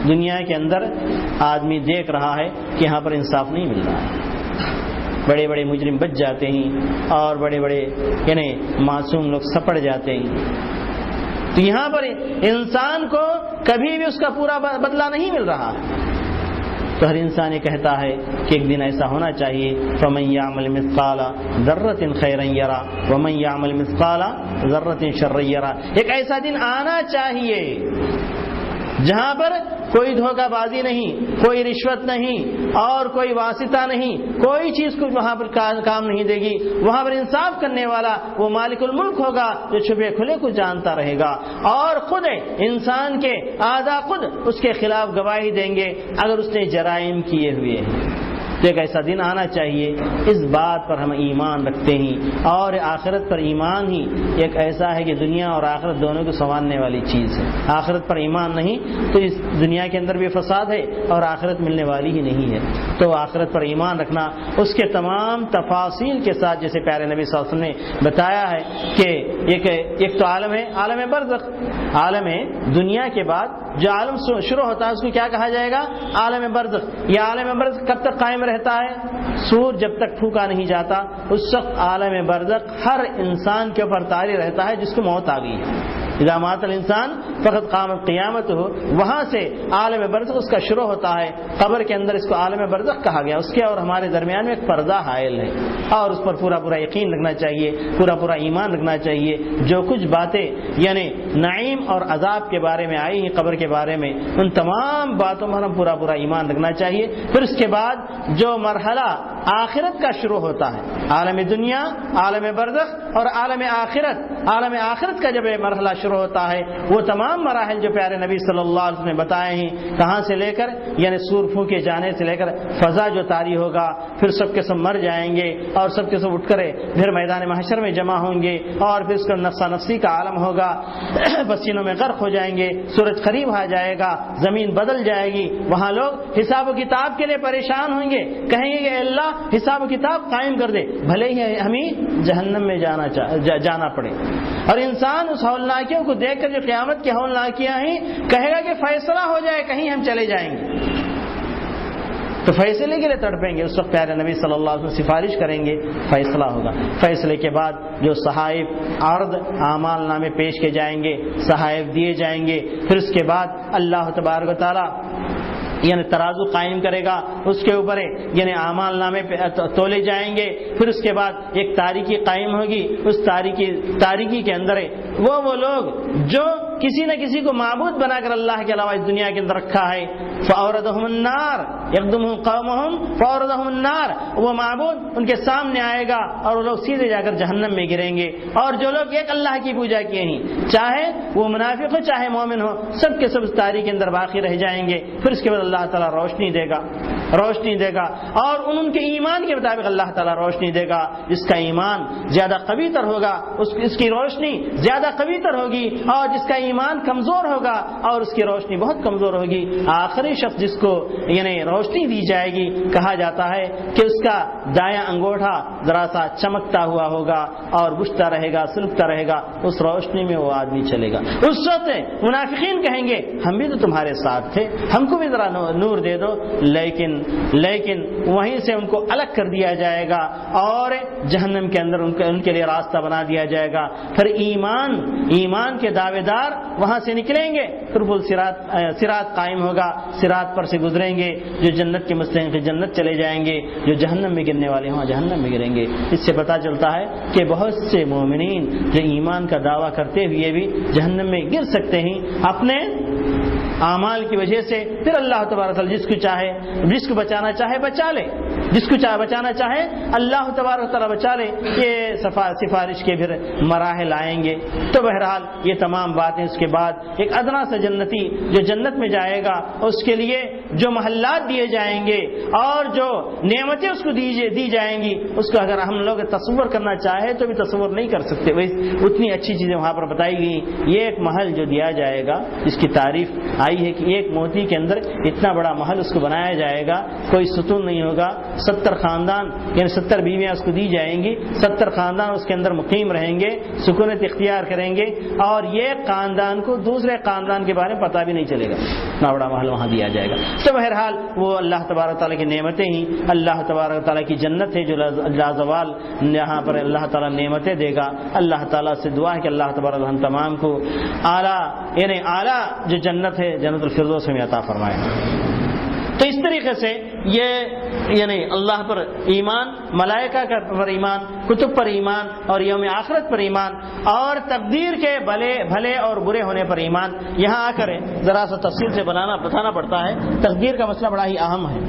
دنیا کے اندر آدمی دیکھ رہا ہے کہ یہاں پر انصاف نہیں مل رہا ہے، بڑے بڑے مجرم بچ جاتے ہیں اور بڑے بڑے یعنی معصوم لوگ سپڑ جاتے ہیں۔ تو یہاں پر انسان کو کبھی بھی اس کا پورا بدلہ نہیں مل رہا ہے، تو ہر انسان یہ کہتا ہے کہ ایک دن ایسا ہونا چاہیے فَمَن يَعْمَلْ مِثْقَالَ ذَرَّةٍ خَيْرًا يَرَى وَمَن يَعْمَلْ مِثْقَالَ ذَرَّةٍ شَرًّا يَرَى۔ ایک ایسا دن آنا چاہیے جہاں پر کوئی دھوکہ بازی نہیں، کوئی رشوت نہیں اور کوئی واسطہ نہیں، کوئی چیز کو وہاں پر کام نہیں دے گی، وہاں پر انصاف کرنے والا وہ مالک الملک ہوگا جو چھپے کھلے کو جانتا رہے گا، اور خود انسان کے اعضاء خود اس کے خلاف گواہی دیں گے اگر اس نے جرائم کیے ہوئے ہیں۔ تو ایک ایسا دن آنا چاہیے، اس بات پر ہم ایمان رکھتے ہیں، اور آخرت پر ایمان ہی ایک ایسا ہے کہ دنیا اور آخرت دونوں کو سنوارنے والی چیز ہے۔ آخرت پر ایمان نہیں تو اس دنیا کے اندر بھی فساد ہے اور آخرت ملنے والی ہی نہیں ہے۔ تو آخرت پر ایمان رکھنا، اس کے تمام تفاصیل کے ساتھ، جیسے پیارے نبی صلی اللہ علیہ وسلم نے بتایا ہے کہ ایک تو عالم ہے، عالم برزخ، عالم دنیا کے بعد جو عالم شروع ہوتا ہے اس کو کیا کہا جائے گا؟ عالم برزخ۔ یہ عالم برزخ کب تک قائم رہتا ہے؟ سور جب تک پھونکا نہیں جاتا اس وقت عالم برزخ ہر انسان کے اوپر طاری رہتا ہے جس کو موت آ گئی ہے۔ اذا مات الانسان فقد قامت قیامتہ، وہاں سے عالم برزخ اس کا شروع ہوتا ہے۔ قبر کے اندر اس کو عالم برزخ کہا گیا، اس کے اور ہمارے درمیان میں ایک پردہ حائل ہے، اور اس پر پورا یقین رکھنا چاہیے، پورا ایمان رکھنا چاہیے۔ جو کچھ باتیں یعنی نعیم اور عذاب کے بارے میں آئی ہیں قبر کے بارے میں، ان تمام باتوں پر ہم پورا ایمان رکھنا چاہیے۔ پھر اس کے بعد جو مرحلہ آخرت کا شروع ہوتا ہے، عالم دنیا، عالم برزخ اور عالم آخرت کا جب مرحلہ شروع ہوتا ہے، وہ تمام مراحل جو پیارے نبی صلی اللہ علیہ وسلم نے بتائے ہیں، کہاں سے لے کر یعنی سور پھونکے جانے سے لے کر فضا جو طاری ہوگا، پھر سب کے سب مر جائیں گے اور سب کے سب اٹھ کر پھر میدان محشر میں جمع ہوں گے، اور پھر اس کا نفسا نفسی کا عالم ہوگا، پسینوں میں غرق ہو جائیں گے، سورج قریب آ جائے گا، زمین بدل جائے گی، وہاں لوگ حساب و کتاب کے لیے پریشان ہوں گے، کہیں گے کہ اللہ حساب و کتاب قائم کر دے، بھلے ہی ہمیں جہنم میں جانا پڑے۔ اور انسان اس ہولناکیوں کو دیکھ کر جو قیامت کی ہولناکیاں ہیں کہے گا کہ فیصلہ ہو جائے، کہیں ہم چلے جائیں گے، تو فیصلے کے لیے تڑپیں گے۔ اس وقت پیارے نبی صلی اللہ علیہ وسلم سفارش کریں گے، فیصلہ ہوگا۔ فیصلے کے بعد جو صحائف عرض اعمال نامے پیش کیے جائیں گے، صحائف دیے جائیں گے، پھر اس کے بعد اللہ تبارک و تعالی یعنی ترازو قائم کرے گا، اس کے اوپر یعنی اعمال نامے تولے جائیں گے، پھر اس کے بعد ایک تاریکی قائم ہوگی، اس تاریکی کے اندر وہ لوگ جو کسی نہ کسی کو معبود بنا کر اللہ کے علاوہ اس دنیا کے اندر رکھا ہے، فَأَوْرَدَهُمُ النَّارَ يَقْدُمُهُ قَوْمُهُمْ فَأَوْرَدَهُمُ النَّارَ، وہ معبود ان کے سامنے آئے گا اور وہ لوگ سیدھے جا کر جہنم میں گریں گے۔ اور جو لوگ ایک اللہ کی پوجا کیے ہیں، چاہے وہ منافق ہو چاہے مومن ہو، سب کے سب اس تاریکی کے اندر باقی رہ جائیں گے۔ پھر اس کے بعد اللہ تعالیٰ روشنی دے گا اور ان کے ایمان کے مطابق اللہ تعالیٰ روشنی دے گا۔ جس کا ایمان زیادہ قوی تر ہوگا اس کی روشنی زیادہ قوی تر ہوگی، اور جس کا ایمان کمزور ہوگا اور اس کی روشنی بہت کمزور ہوگی۔ آخری شخص جس کو یعنی روشنی دی جائے گی، کہا جاتا ہے کہ اس کا دایاں انگوٹھا ذرا سا چمکتا ہوا ہوگا اور بجھتا رہے گا، سلکتا رہے گا، اس روشنی میں وہ آدمی چلے گا۔ اس وقت منافقین کہیں گے ہم بھی تو تمہارے ساتھ تھے، ہم کو بھی ذرا نور دے دو، لیکن وہیں سے ان کو الگ کر دیا جائے گا اور جہنم کے اندر ان کے لیے راستہ بنا دیا جائے گا۔ پھر ایمان کے دعوے دار وہاں سے نکلیں گے، پھر وہ صراط قائم ہوگا، صراط پر سے گزریں گے، جو جنت کے مستحق جنت چلے جائیں گے، جو جہنم میں گرنے والے ہوں جہنم میں گریں گے۔ اس سے پتہ چلتا ہے کہ بہت سے مومنین جو ایمان کا دعویٰ کرتے ہوئے بھی جہنم میں گر سکتے ہیں اپنے اعمال کی وجہ سے۔ پھر اللہ تبارک تعالیٰ جس کو بچانا چاہے بچا لے، جس کو بچانا چاہے اللہ تبارک تعالیٰ بچا لے۔ یہ سفارش کے پھر مراحل آئیں گے۔ تو بہرحال یہ تمام باتیں اس کے بعد ایک ادنا سا جنتی جو جنت میں جائے گا، اس کے لیے جو محلات دیے جائیں گے اور جو نعمتیں اس کو دی جائیں گی، اس کو اگر ہم لوگ تصور کرنا چاہے تو بھی تصور نہیں کر سکتے، اتنی اچھی چیزیں وہاں پر بتائی گئی۔ یہ ایک محل جو دیا جائے گا، اس کی تعریف آئی ہے کہ ایک موتی کے اندر اتنا بڑا محل اس کو بنایا جائے گا، کوئی ستون نہیں ہوگا، 70 خاندان یعنی 70 بیویاں اس کو دی جائیں گی، 70 خاندان اس کے اندر مقیم رہیں گے، سکونت اختیار کریں گے، اور یہ خاندان کو دوسرے خاندان کے بارے میں پتہ بھی نہیں چلے گا، اتنا بڑا محل وہاں دیا جائے گا۔ تو بہرحال وہ اللہ تبارک تعالیٰ کی نعمتیں ہی، اللہ تبارک تعالیٰ کی جنت ہے جو لازوال، یہاں پر اللہ تعالیٰ نعمتیں دے گا۔ اللہ تعالیٰ سے دعا ہے کہ اللہ تبارک ہم تمام کو اعلیٰ یعنی اعلیٰ جو جنت ہے جنت الفردوس میں عطا فرمائے۔ تو اس طریقے سے یہ یعنی اللہ پر ایمان، ملائکہ پر ایمان، کتب پر ایمان اور یوم آخرت پر ایمان اور تقدیر کے بھلے اور برے ہونے پر ایمان۔ یہاں آ کر ذرا سا تفصیل سے بتانا پڑتا ہے، تقدیر کا مسئلہ بڑا ہی اہم ہے۔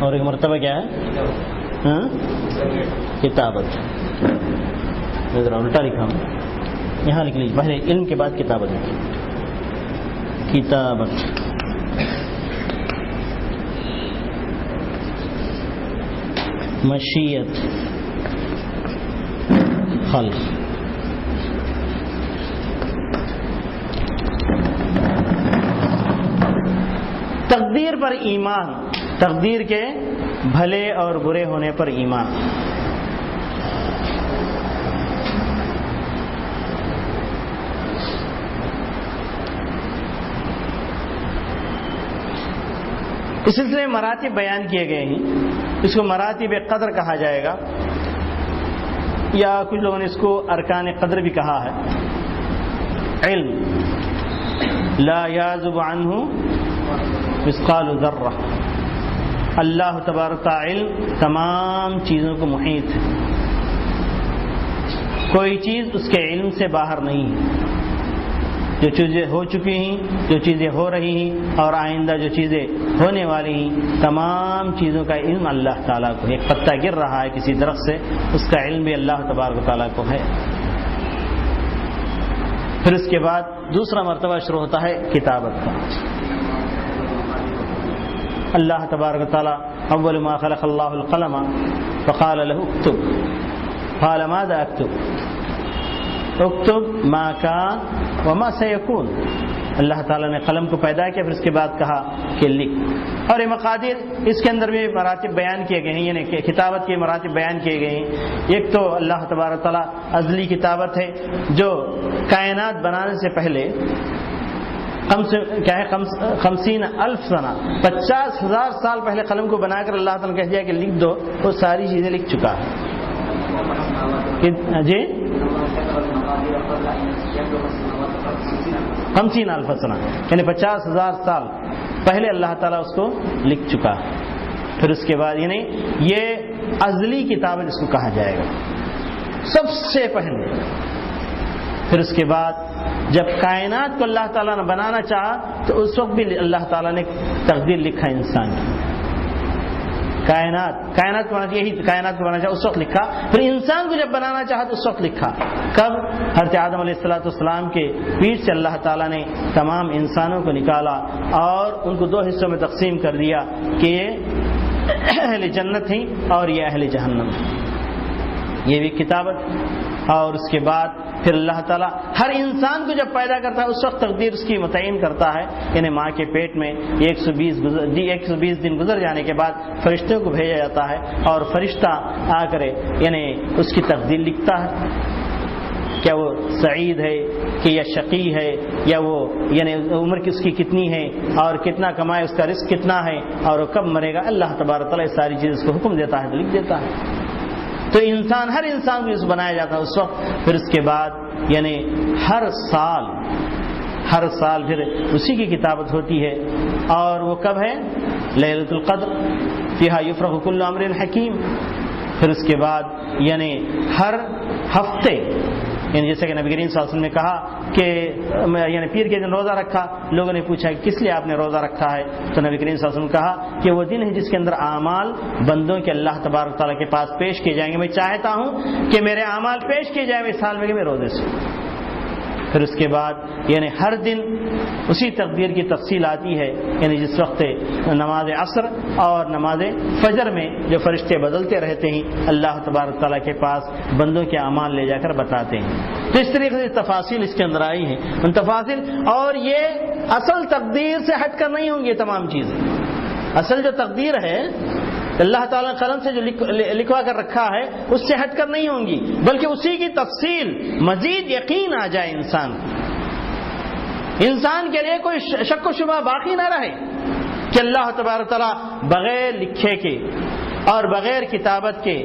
اور ایک مرتبہ کیا ہے؟ کتابت، ذرا الٹا لکھا ہوں، یہاں لکھ لیجیے، پہلے علم کے بعد کتابت، کتابت۔ مشیت، خلق، تقدیر پر ایمان، تقدیر کے بھلے اور برے ہونے پر ایمان۔ اس سلسلے میں مراتب بیان کیے گئے ہیں، اس کو مراتب قدر کہا جائے گا، یا کچھ لوگوں نے اس کو ارکان قدر بھی کہا ہے۔ علم لا یعزب عنہ مثقال ذرہ، اللہ تبارک کا علم تمام چیزوں کو محیط ہے، کوئی چیز اس کے علم سے باہر نہیں ہے۔ جو چیزیں ہو چکی ہیں، جو چیزیں ہو رہی ہیں اور آئندہ جو چیزیں ہونے والی ہیں، تمام چیزوں کا علم اللہ تعالیٰ کو ہے۔ ایک پتا گر رہا ہے کسی درخت سے، اس کا علم بھی اللہ تبارک تعالیٰ کو ہے۔ پھر اس کے بعد دوسرا مرتبہ شروع ہوتا ہے کتابت کا۔ اللہ تبارک تعالیٰ اول ما خلق اللہ القلم فقال له اکتب، قال ماذا اکتب؟ اکتب ما کان وما سیکون۔ اللہ تعالیٰ نے قلم کو پیدا کیا، پھر اس کے بعد کہا کہ لکھ۔ اور یہ مقادیر اس کے اندر بھی مراتب بیان کیے گئے ہیں، یعنی کہ کتابت کے مراتب بیان کیے گئے ہیں۔ ایک تو اللہ تبارک تعالیٰ ازلی کتابت ہے، جو کائنات بنانے سے پہلے 50,000 سنہ 50,000 سال پہلے قلم کو بنا کر اللہ تعالیٰ نے کہہ دیا کہ لکھ دو، وہ ساری چیزیں لکھ چکا ہے۔ جی 50,000 سنہ یعنی 50,000 سال پہلے اللہ تعالیٰ اس کو لکھ چکا. پھر اس کے بعد یعنی یہ ازلی کتاب جس کو کہا جائے گا سب سے پہلے. پھر اس کے بعد جب کائنات کو اللہ تعالیٰ نے بنانا چاہا تو اس وقت بھی اللہ تعالیٰ نے تقدیر لکھا انسان کی. کائنات کو بنانا چاہا اس وقت لکھا. پھر انسان کو جب بنانا چاہا تو اس وقت لکھا. کب؟ حضرت آدم علیہ السلام کے پیٹ سے اللہ تعالیٰ نے تمام انسانوں کو نکالا اور ان کو 2 حصوں میں تقسیم کر دیا کہ یہ اہل جنت ہیں اور یہ اہل جہنم. یہ بھی کتابت. اور اس کے بعد پھر اللہ تعالیٰ ہر انسان کو جب پیدا کرتا ہے اس وقت تقدیر اس کی متعین کرتا ہے. یعنی ماں کے پیٹ میں 120 دن گزر جانے کے بعد فرشتوں کو بھیجا جاتا ہے اور فرشتہ آ کر یعنی اس کی تقدیر لکھتا ہے. کیا وہ سعید ہے کہ یا شقی ہے, یا وہ یعنی عمر اس کی کتنی ہے اور کتنا کمائے, اس کا رزق کتنا ہے اور وہ کب مرے گا. اللہ تبارک تعالیٰ ساری چیز اس کو حکم دیتا ہے تو لکھ دیتا ہے. تو ہر انسان کو اس بنایا جاتا ہے اس وقت. پھر اس کے بعد یعنی ہر سال پھر اسی کی کتابت ہوتی ہے. اور وہ کب ہے؟ لیلۃ القدر فیہا یفرق کل امر حکیم. پھر اس کے بعد یعنی ہر ہفتے یعنی جیسے کہ نبی کریم صلی اللہ علیہ وسلم نے کہا کہ یعنی پیر کے دن روزہ رکھا. لوگوں نے پوچھا کہ کس لیے آپ نے روزہ رکھا ہے؟ تو نبی کریم صلی اللہ علیہ وسلم نے کہا کہ وہ دن ہے جس کے اندر اعمال بندوں کے اللہ تبارک تعالیٰ کے پاس پیش کیے جائیں گے. میں چاہتا ہوں کہ میرے اعمال پیش کیے جائیں اس سال میں کہ میں روزے سے. پھر اس کے بعد یعنی ہر دن اسی تقدیر کی تفصیل آتی ہے. یعنی جس وقت نماز عصر اور نماز فجر میں جو فرشتے بدلتے رہتے ہیں اللہ تبارک تعالیٰ کے پاس بندوں کے اعمال لے جا کر بتاتے ہیں. تو اس طریقے سے تفاصیل اس کے اندر آئی ہیں. ان تفاصیل اور یہ اصل تقدیر سے ہٹ کر نہیں ہوں گی. یہ تمام چیزیں اصل جو تقدیر ہے اللہ تعالیٰ نے قلم سے جو لکھوا کر رکھا ہے اس سے ہٹ کر نہیں ہوں گی, بلکہ اسی کی تفصیل مزید یقین آ جائے انسان کے لیے کوئی شک و شبہ باقی نہ رہے کہ اللہ تبارک تعالیٰ بغیر لکھے کے اور بغیر کتابت کے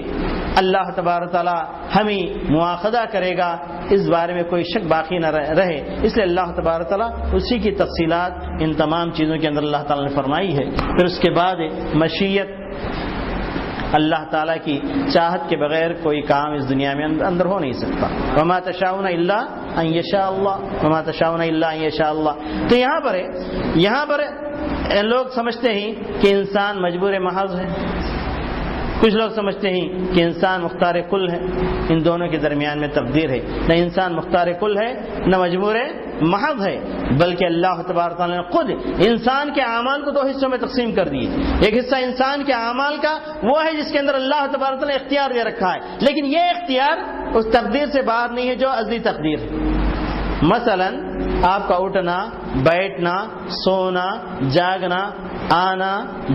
اللہ تبارک تعالیٰ ہمیں مواخذہ کرے گا. اس بارے میں کوئی شک باقی نہ رہے. اس لیے اللہ تبارک تعالیٰ اسی کی تفصیلات ان تمام چیزوں کے اندر اللہ تعالیٰ نے فرمائی ہے. پھر اس کے بعد مشیت, اللہ تعالیٰ کی چاہت کے بغیر کوئی کام اس دنیا میں اندر ہو نہیں سکتا. وما تشاؤون الا ان یشاء اللہ, وما تشاؤون الا ان یشاء اللہ. تو یہاں پر لوگ سمجھتے ہیں کہ انسان مجبور محض ہے. کچھ لوگ سمجھتے ہیں کہ انسان مختار کل ہے. ان دونوں کے درمیان میں تقدیر ہے. نہ انسان مختار کل ہے نہ مجبور محض ہے, بلکہ اللہ تبارک تعالیٰ نے خود انسان کے اعمال کو 2 حصوں میں تقسیم کر دیے. ایک حصہ انسان کے اعمال کا وہ ہے جس کے اندر اللہ تبارک تعالیٰ نے اختیار دے رکھا ہے, لیکن یہ اختیار اس تقدیر سے باہر نہیں ہے جو ازلی تقدیر ہے. مثلا آپ کا اٹھنا, بیٹھنا, سونا, جاگنا, آنا,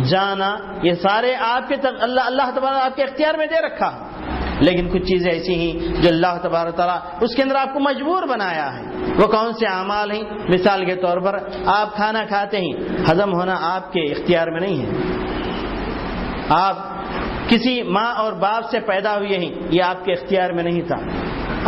جانا, یہ سارے آپ کے اللہ تبارک آپ کے اختیار میں دے رکھا ہے. لیکن کچھ چیزیں ایسی ہیں جو اللہ تبارک تعالیٰ اس کے اندر آپ کو مجبور بنایا ہے. وہ کون سے اعمال ہیں؟ مثال کے طور پر آپ کھانا کھاتے ہیں, ہضم ہونا آپ کے اختیار میں نہیں ہے. آپ کسی ماں اور باپ سے پیدا ہوئے ہیں, یہ آپ کے اختیار میں نہیں تھا.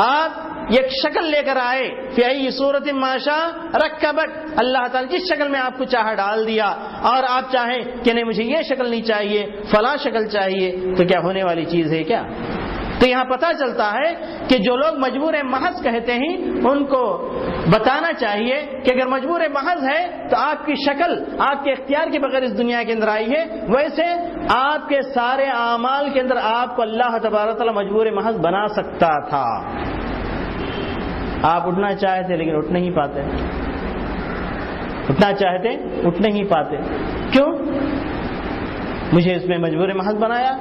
آپ ایک شکل لے کر آئے, فی ای صورت ما شاء رکبک, اللہ تعالیٰ جس شکل میں آپ کو چاہا ڈال دیا, اور آپ چاہیں کہ نہیں مجھے یہ شکل نہیں چاہیے, فلاں شکل چاہیے, تو کیا ہونے والی چیز ہے کیا؟ تو یہاں پتہ چلتا ہے کہ جو لوگ مجبور محض کہتے ہیں ان کو بتانا چاہیے کہ اگر مجبور محض ہے تو آپ کی شکل آپ کے اختیار کے بغیر اس دنیا کے اندر آئی ہے, ویسے آپ کے سارے اعمال کے اندر آپ کو اللہ تبارک تعالیٰ مجبور محض بنا سکتا تھا. آپ اٹھنا چاہتے لیکن اٹھ نہیں پاتے, اٹھنا چاہتے اٹھ نہیں پاتے. کیوں؟ مجھے اس میں مجبور محض بنایا.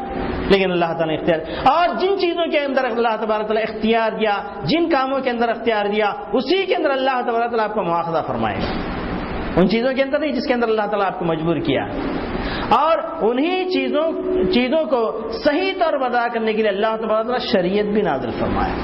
لیکن اللہ تعالیٰ نے اختیار, اور جن چیزوں کے اندر اللہ تبارک تعالیٰ اختیار دیا, جن کاموں کے اندر اختیار دیا, اسی کے اندر اللہ تبارک تعالیٰ آپ کو مواخذہ فرمائے گا. ان چیزوں کے اندر نہیں جس کے اندر اللہ تعالیٰ آپ کو مجبور کیا. اور انہی چیزوں کو صحیح طور پر ادا کرنے کے لیے اللہ تبارک تعالیٰ شریعت بھی نازل فرمایا.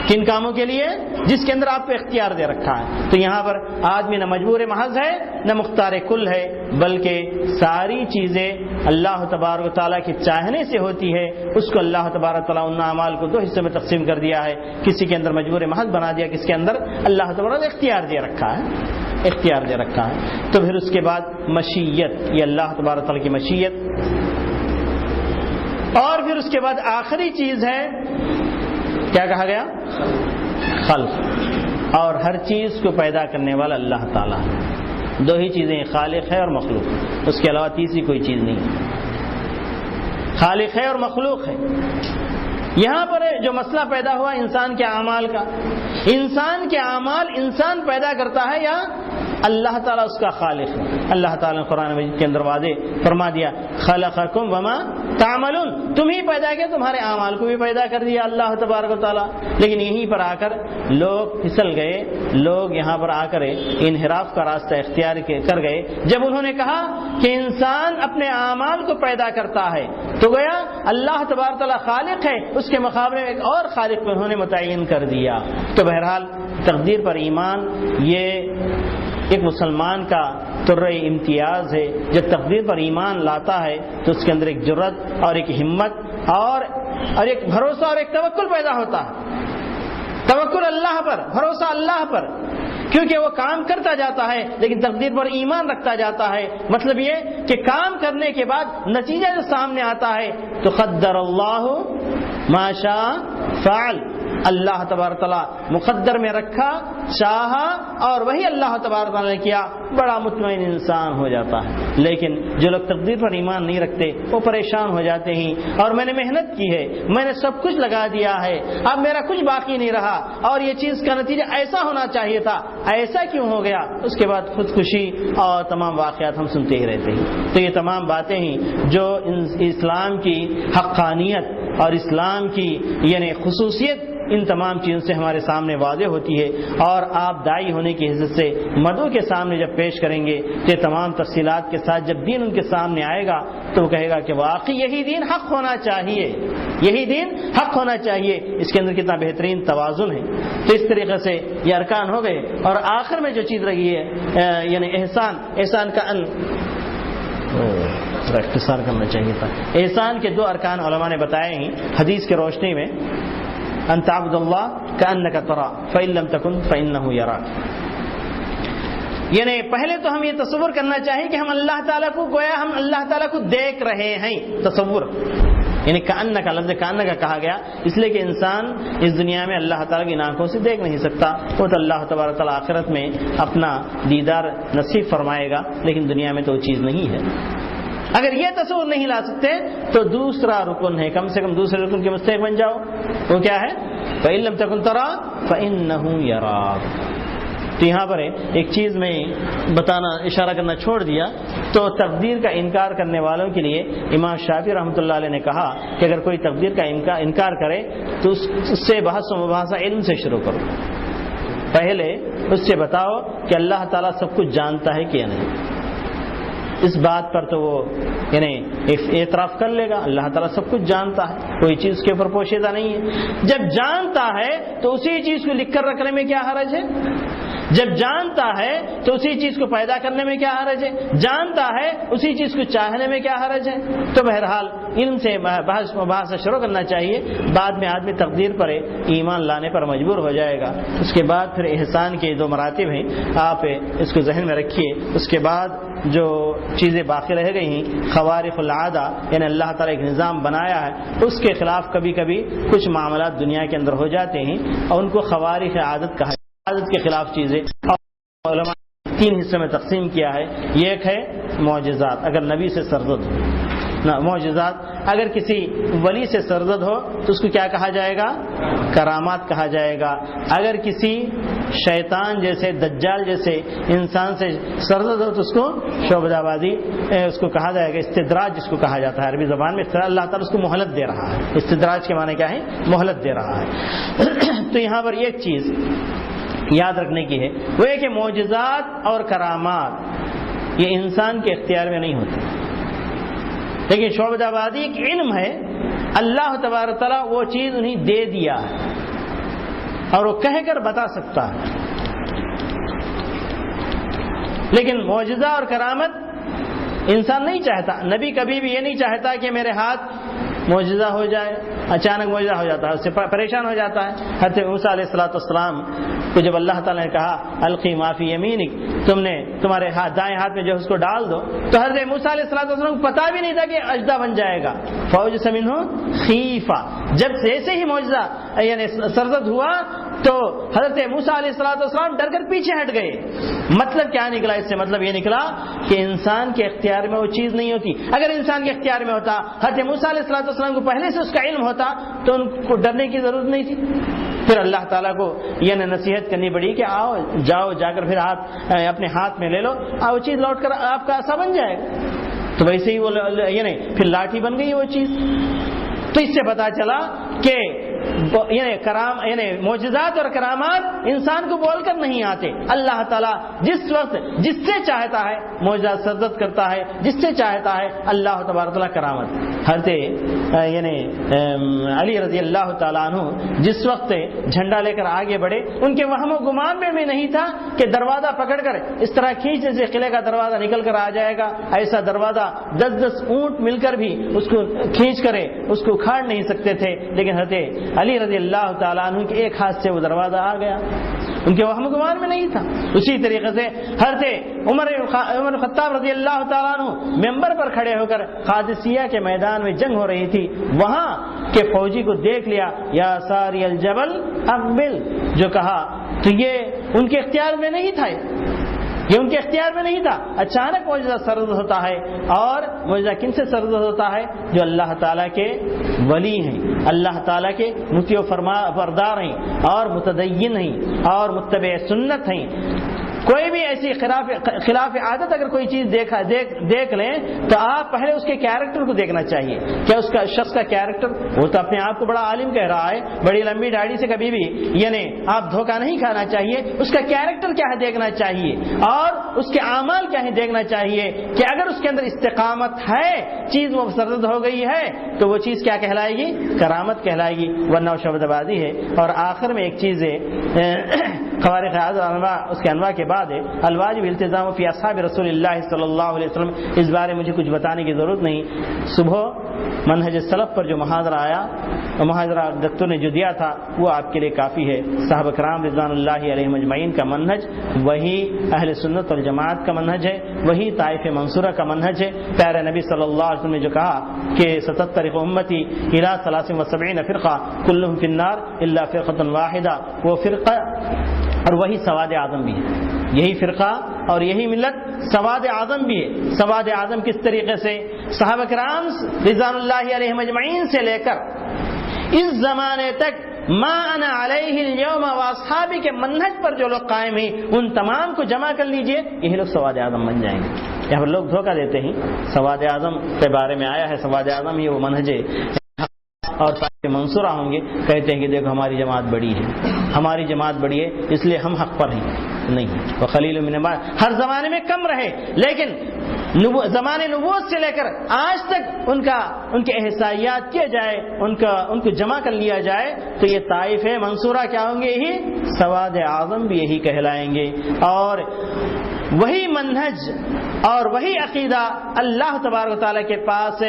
کن کاموں کے لیے؟ جس کے اندر آپ کو اختیار دے رکھا ہے. تو یہاں پر آدمی نہ مجبور محض ہے نہ مختار کل ہے، بلکہ ساری چیزیں اللہ تبارک و تعالیٰ کے چاہنے سے ہوتی ہے. اس کو اللہ تبارک و تعالیٰ ان اعمال کو دو حصوں میں تقسیم کر دیا ہے، کسی کے اندر مجبور محض بنا دیا، کسی کے اندر اللہ تبارک اختیار دے رکھا ہے، اختیار دے رکھا ہے. تو پھر اس کے بعد مشیت، یہ اللہ تبارک و تعالیٰ کی مشیت. اور پھر اس کے بعد آخری چیز ہے کیا کہا گیا؟ خلق. اور ہر چیز کو پیدا کرنے والا اللہ تعالیٰ. دو ہی چیزیں، خالق ہے اور مخلوق، اس کے علاوہ تیسری کوئی چیز نہیں. خالق ہے اور مخلوق ہے. یہاں پر جو مسئلہ پیدا ہوا انسان کے اعمال کا، انسان کے اعمال انسان پیدا کرتا ہے یا اللہ تعالیٰ اس کا خالق ہے؟ اللہ تعالیٰ نے قرآن مجید کے اندر واضح فرما دیا خلقکم وما تعملون، تم ہی پیدا کیا، تمہارے اعمال کو بھی پیدا کر دیا اللہ تبارک و تعالیٰ. لیکن یہیں پر آ کر لوگ پھسل گئے، لوگ یہاں پر آ کر انحراف کا راستہ اختیار کر گئے. جب انہوں نے کہا کہ انسان اپنے اعمال کو پیدا کرتا ہے تو گویا اللہ تبارک و تعالیٰ خالق ہے، اس کے مقابلے میں ایک اور خالق کو انہوں نے متعین کر دیا. تو بہرحال تقدیر پر ایمان یہ ایک مسلمان کا طرح امتیاز ہے. جب تقدیر پر ایمان لاتا ہے تو اس کے اندر ایک جرأت اور ایک ہمت اور ایک بھروسہ اور ایک توکل پیدا ہوتا ہے. توکل اللہ پر، بھروسہ اللہ پر، کیونکہ وہ کام کرتا جاتا ہے لیکن تقدیر پر ایمان رکھتا جاتا ہے. مطلب یہ کہ کام کرنے کے بعد نتیجہ جو سامنے آتا ہے تو قدر اللہ ما شاء فعل، اللہ تبارک تعالیٰ مقدر میں رکھا، چاہا اور وہی اللہ تبارک تعالیٰ نے کیا. بڑا مطمئن انسان ہو جاتا ہے. لیکن جو لوگ تقدیر پر ایمان نہیں رکھتے وہ پریشان ہو جاتے ہیں، اور میں نے محنت کی ہے، میں نے سب کچھ لگا دیا ہے، اب میرا کچھ باقی نہیں رہا، اور یہ چیز کا نتیجہ ایسا ہونا چاہیے تھا، ایسا کیوں ہو گیا؟ اس کے بعد خودکشی اور تمام واقعات ہم سنتے ہی رہتے ہیں. تو یہ تمام باتیں ہیں جو اسلام کی حقانیت اور اسلام کی یعنی خصوصیت ان تمام چیزوں سے ہمارے سامنے واضح ہوتی ہے. اور آپ داعی ہونے کی حیثیت سے مدعو کے سامنے جب پیش کریں گے تو تمام تفصیلات کے ساتھ جب دین ان کے سامنے آئے گا تو وہ کہے گا کہ واقعی یہی دین حق ہونا چاہیے، یہی دین حق ہونا چاہیے. اس کے اندر کتنا بہترین توازن ہے. تو اس طریقے سے یہ ارکان ہو گئے. اور آخر میں جو چیز رہی ہے یعنی احسان کا اختصار کرنا چاہیے تھا. احسان کے دو ارکان علماء نے بتائے ہیں حدیث کے روشنی میں. ان تعبد اللہ کأنک تراه فإن لم تکن فإنه یراک. یعنی پہلے تو ہم یہ تصور کرنا چاہیے کہ ہم اللہ تعالیٰ کو گویا ہم اللہ تعالیٰ کو دیکھ رہے ہیں. تصور یعنی کأنک، لفظ کأنک کہا گیا اس لیے کہ انسان اس دنیا میں اللہ تعالیٰ کی آنکھوں سے دیکھ نہیں سکتا. وہ تو اللہ تبارک تعالیٰ آخرت میں اپنا دیدار نصیب فرمائے گا، لیکن دنیا میں تو وہ چیز نہیں ہے. اگر یہ تصور نہیں لا سکتے تو دوسرا رکن ہے، کم سے کم دوسرے رکن کے مستحق بن جاؤ. وہ کیا ہے؟ فَإِن لَمْ تَكُنْ تَرَى فَإِنَّهُ يَرَاكَ. تو یہاں پر ایک چیز میں بتانا اشارہ کرنا چھوڑ دیا. تو تقدیر کا انکار کرنے والوں کے لیے امام شافعی رحمۃ اللہ علیہ نے کہا کہ اگر کوئی تقدیر کا انکار کرے تو اس سے بحث و مباحثہ علم سے شروع کرو. پہلے اس سے بتاؤ کہ اللہ تعالیٰ سب کچھ جانتا ہے کہ نہیں. اس بات پر تو وہ یعنی اعتراف کر لے گا اللہ تعالیٰ سب کچھ جانتا ہے، کوئی چیز کے اوپر پوشیدہ نہیں ہے. جب جانتا ہے تو اسی چیز کو لکھ کر رکھنے میں کیا حرج ہے؟ جب جانتا ہے تو اسی چیز کو پیدا کرنے میں کیا حرج ہے؟ جانتا ہے اسی چیز کو چاہنے میں کیا حرج ہے؟ تو بہرحال علم سے بحث مباحثہ شروع کرنا چاہیے. بعد میں آدمی تقدیر پر ایمان لانے پر مجبور ہو جائے گا. اس کے بعد پھر احسان کے دو مراتب ہیں، آپ اس کو ذہن میں رکھیے. اس کے بعد جو چیزیں باقی رہ گئی ہیں خوارق العادہ، یعنی اللہ تعالیٰ ایک نظام بنایا ہے اس کے خلاف کبھی کبھی کچھ معاملات دنیا کے اندر ہو جاتے ہیں اور ان کو خوارق عادت کہا. عادت کے خلاف چیزیں علماء تین حصے میں تقسیم کیا ہے. ایک ہے معجزات، اگر نبی سے سرزد ہو، معجزات اگر کسی ولی سے سرزد ہو تو اس کو کیا کہا جائے گا؟ کرامات کہا جائے گا. اگر کسی شیطان جیسے دجال جیسے انسان سے سرزد ہو تو اس کو شعبدہ بازی اس کو کہا جائے گا. استدراج جس کو کہا جاتا ہے عربی زبان میں. اللہ تعالیٰ اس کو مہلت دے رہا ہے. استدراج کے معنی کیا ہے؟ مہلت دے رہا ہے. تو یہاں پر ایک چیز یاد رکھنے کی ہے، وہ ہے کہ معجزات اور کرامات یہ انسان کے اختیار میں نہیں ہوتے، لیکن شعبۃ آبادی ایک علم ہے. اللہ تبارک تعالیٰ وہ چیز انہیں دے دیا ہے. اور وہ کہہ کر بتا سکتا ہے. لیکن معجزہ اور کرامت انسان نہیں چاہتا. نبی کبھی بھی یہ نہیں چاہتا کہ میرے ہاتھ معجزہ ہو جائے. اچانک معجزہ ہو جاتا ہے اس سے پریشان ہو جاتا ہے. حضرت موسیٰ علیہ السلام کو جب اللہ تعالیٰ نے کہا القی ما فی یمینک، تمہارے دائیں ہاتھ میں جو اس کو ڈال دو، تو حضرت موسیٰ علیہ السلام کو پتا بھی نہیں تھا کہ اژدھا بن جائے گا. فوجس منہ خیفہ، جب جیسے ہی معجزہ یعنی سرزد ہوا تو حضرت موسیٰ علیہ السلام ڈر کر پیچھے ہٹ گئے. مطلب کیا نکلا اس سے؟ مطلب یہ نکلا کہ انسان کے اختیار میں وہ چیز نہیں ہوتی. اگر انسان کے اختیار میں ہوتا، حضرت موسیٰ علیہ السلام کو پہلے سے اس کا علم ہوتا تو ان کو ڈرنے کی ضرورت نہیں تھی. پھر اللہ تعالیٰ کو یہ نصیحت کرنی پڑی کہ آؤ جاؤ جا کر پھر اپنے ہاتھ میں لے لو، وہ چیز لوٹ کر آپ کا ایسا بن جائے گا. تو ویسے ہی وہ پھر لاٹھی بن گئی وہ چیز. تو اس سے پتا چلا کہ معجزات اور کرامات انسان کو بول کر نہیں آتے. اللہ تعالیٰ جس وقت جس سے چاہتا ہے معجزہ سرزد کرتا ہے، جس سے چاہتا ہے اللہ تبارک تعالیٰ کرامت. حضرت علی رضی اللہ تعالیٰ عنہ جس وقت جھنڈا لے کر آگے بڑھے، ان کے وہم و گمان میں بھی نہیں تھا کہ دروازہ پکڑ کر اس طرح کھینچنے سے قلعے کا دروازہ نکل کر آ جائے گا. ایسا دروازہ 10 اونٹ مل کر بھی اس کو کھینچ کرے اس کو اکھاڑ نہیں سکتے تھے. لیکن حضرت علی رضی اللہ تعالیٰ عنہ کے ایک ہاتھ سے وہ دروازہ آ گیا، ان کے وہم گمان میں نہیں تھا. اسی طریقے سے حضرت عمر خطاب رضی اللہ تعالیٰ عنہ ممبر پر کھڑے ہو کر قادسیہ کے میدان میں جنگ ہو رہی تھی، وہاں کے فوجی کو دیکھ لیا، یا ساری الجبل اقبل جو کہا، تو یہ ان کے اختیار میں نہیں تھا، یہ ان کے اختیار میں نہیں تھا. اچانک معجزہ سرزد ہوتا ہے. اور معجزہ کن سے سرزد ہوتا ہے؟ جو اللہ تعالیٰ کے ولی ہیں، اللہ تعالیٰ کے مطیع و بردار ہیں اور متدین ہیں اور متبع سنت ہیں. کوئی بھی ایسی خلاف عادت اگر کوئی چیز دیکھ لیں تو آپ پہلے اس کے کیریکٹر کو دیکھنا چاہیے. کیا اس کا شخص کا کیریکٹر، وہ تو اپنے آپ کو بڑا عالم کہہ رہا ہے، بڑی لمبی داڑھی سے کبھی بھی یعنی آپ دھوکہ نہیں کھانا چاہیے. اس کا کیریکٹر کیا ہے دیکھنا چاہیے، اور اس کے اعمال کیا ہے دیکھنا چاہیے. کہ اگر اس کے اندر استقامت ہے، چیز وہ سرزد ہو گئی ہے، تو وہ چیز کیا کہلائے گی؟ کرامت کہلائے گی، ورنہ وہ شبد بازی ہے. اور آخر میں ایک چیز ہے خوارق عادت اس کے انواع کے بعد ہے الواجب التزام فی اصحاب رسول اللہ صلی اللہ علیہ وسلم. اس بارے مجھے کچھ بتانے کی ضرورت نہیں. صبح منہج سلف پر جو محاضرہ آیا، محاضرہ ڈاکٹر نے جو دیا تھا وہ آپ کے لیے کافی ہے. صحابہ کرام رضوان اللہ علیہم اجمعین کا منہج وہی اہل سنت والجماعت کا منہج ہے، وہی طائف منصورہ کا منہج ہے. پیارے نبی صلی اللہ علیہ وسلم نے جو کہا کہ 77 امتی الى 73 فرقہ کلہم فی النار الا فرقۃ واحدہ، وہ فرقہ اور وہی سواد اعظم بھی ہے. یہی فرقہ اور یہی ملت سواد اعظم بھی ہے. سواد اعظم کس طریقے سے؟ صحابہ کرام رضوان اللہ علیہم اجمعین سے لے کر اس زمانے تک ما انا علیہ اليوم واصحابی کے منہج پر جو لوگ قائم ہیں، ان تمام کو جمع کر لیجئے، یہی لوگ سواد اعظم بن جائیں گے. یہاں پر لوگ دھوکہ دیتے ہیں. سواد اعظم کے بارے میں آیا ہے، سواد اعظم یہ وہ منہج ہے، اور منصورہ ہوں گے، کہتے ہیں کہ دیکھو ہماری جماعت بڑی ہے، ہماری جماعت بڑی ہے اس لیے ہم حق پر ہیں. نہیں، وہ خلیل من بعد ہر زمانے میں کم رہے، لیکن زمانے نبوت سے لے کر آج تک ان کے احصائیات کیے جائے، ان کو جمع کر لیا جائے تو یہ طائف منصورہ کیا ہوں گے؟ یہی سواد اعظم بھی یہی کہلائیں گے. اور وہی منہج اور وہی عقیدہ اللہ تبارک و تعالیٰ کے پاس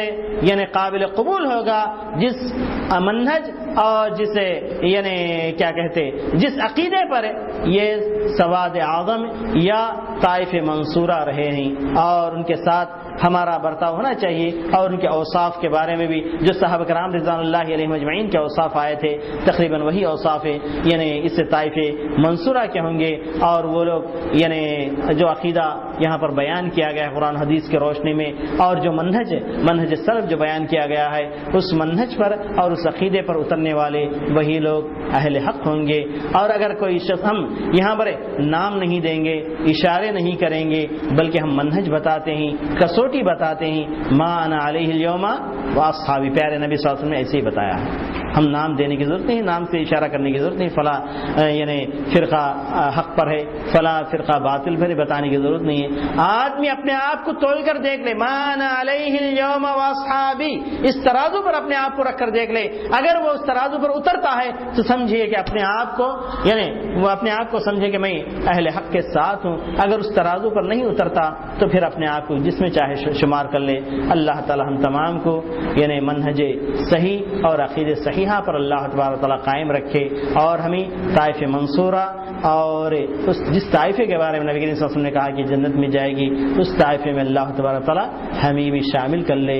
یعنی قابل قبول ہوگا جس منہج اور جسے یعنی کیا کہتے جس عقیدے پر یہ سواد اعظم یا طائف منصورہ رہے ہیں، اور ان کے ساتھ ہمارا برتاؤ ہونا چاہیے. اور ان کے اوصاف کے بارے میں بھی جو صحابہ کرام رضوان اللہ علیہ مجمعین کے اوصاف آئے تھے تقریباً وہی اوصاف ہیں، یعنی اس سے طائف منصورہ کے ہوں گے. اور وہ لوگ یعنی جو عقیدہ یہاں پر بیان کیا گیا ہے قرآن حدیث کی روشنی میں، اور جو منہج سلف جو بیان کیا گیا ہے، اس منہج پر اور اس عقیدے پر اترنے والے وہی لوگ اہل حق ہوں گے. اور اگر کوئی شخص، ہم یہاں پر نام نہیں دیں گے، اشارے نہیں کریں گے، بلکہ ہم منہج بتاتے ہیں، کسوٹی بتاتے ہیں. ما انا علیہ اليوم واصحابی، پیارے نبی صلی اللہ علیہ وسلم نے ایسے ہی بتایا ہے. ہم نام دینے کی ضرورت نہیں، نام سے اشارہ کرنے کی ضرورت نہیں، فلاں یعنی فرقہ حق پر ہے، فلاں فرقہ باطل پر ہے، بتانے کی ضرورت نہیں ہے۔ آدمی اپنے آپ کو تول کر دیکھ لے، ما انا علیہ اليوم واصحابی، اس ترازو پر اپنے آپ کو رکھ کر دیکھ لے، اگر وہ اس ترازو پر اترتا ہے تو سمجھیے کہ اپنے آپ کو یعنی وہ اپنے آپ کو سمجھے کہ میں اہل حق کے ساتھ ہوں، اگر اس ترازو پر نہیں اترتا تو پھر اپنے آپ کو جس میں چاہے شمار کر لے۔ اللہ تعالی ہم تمام کو یعنی منہج صحیح اور عقیدہ صحیحہ پر اللہ تبارک تعالیٰ قائم رکھے، اور ہمیں طائف منصورہ اور جس طائفے کے بارے میں نبی کریم صلی اللہ علیہ وسلم نے کہا کہ جنت میں جائے گی، اس طائفے میں اللہ تبارک تعالیٰ ہمیں بھی شامل کر لے،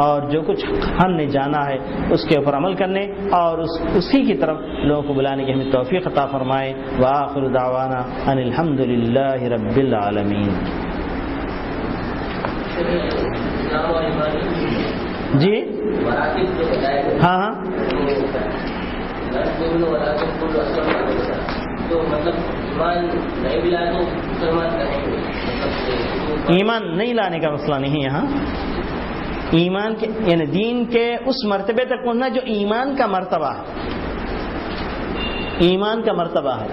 اور جو کچھ ہم نے جانا ہے اس کے اوپر عمل کرنے اور اسی کی طرف لوگوں کو بلانے کی ہمیں توفیق عطا فرمائے۔ وآخر دعوانا ان الحمد للہ رب العالمین۔ جی ہاں ہاں ایمان نہیں لانے کا مسئلہ نہیں یہاں، ایمان کے یعنی دین کے اس مرتبے تک پہنچنا جو ایمان کا مرتبہ ہے، ایمان کا مرتبہ ہے،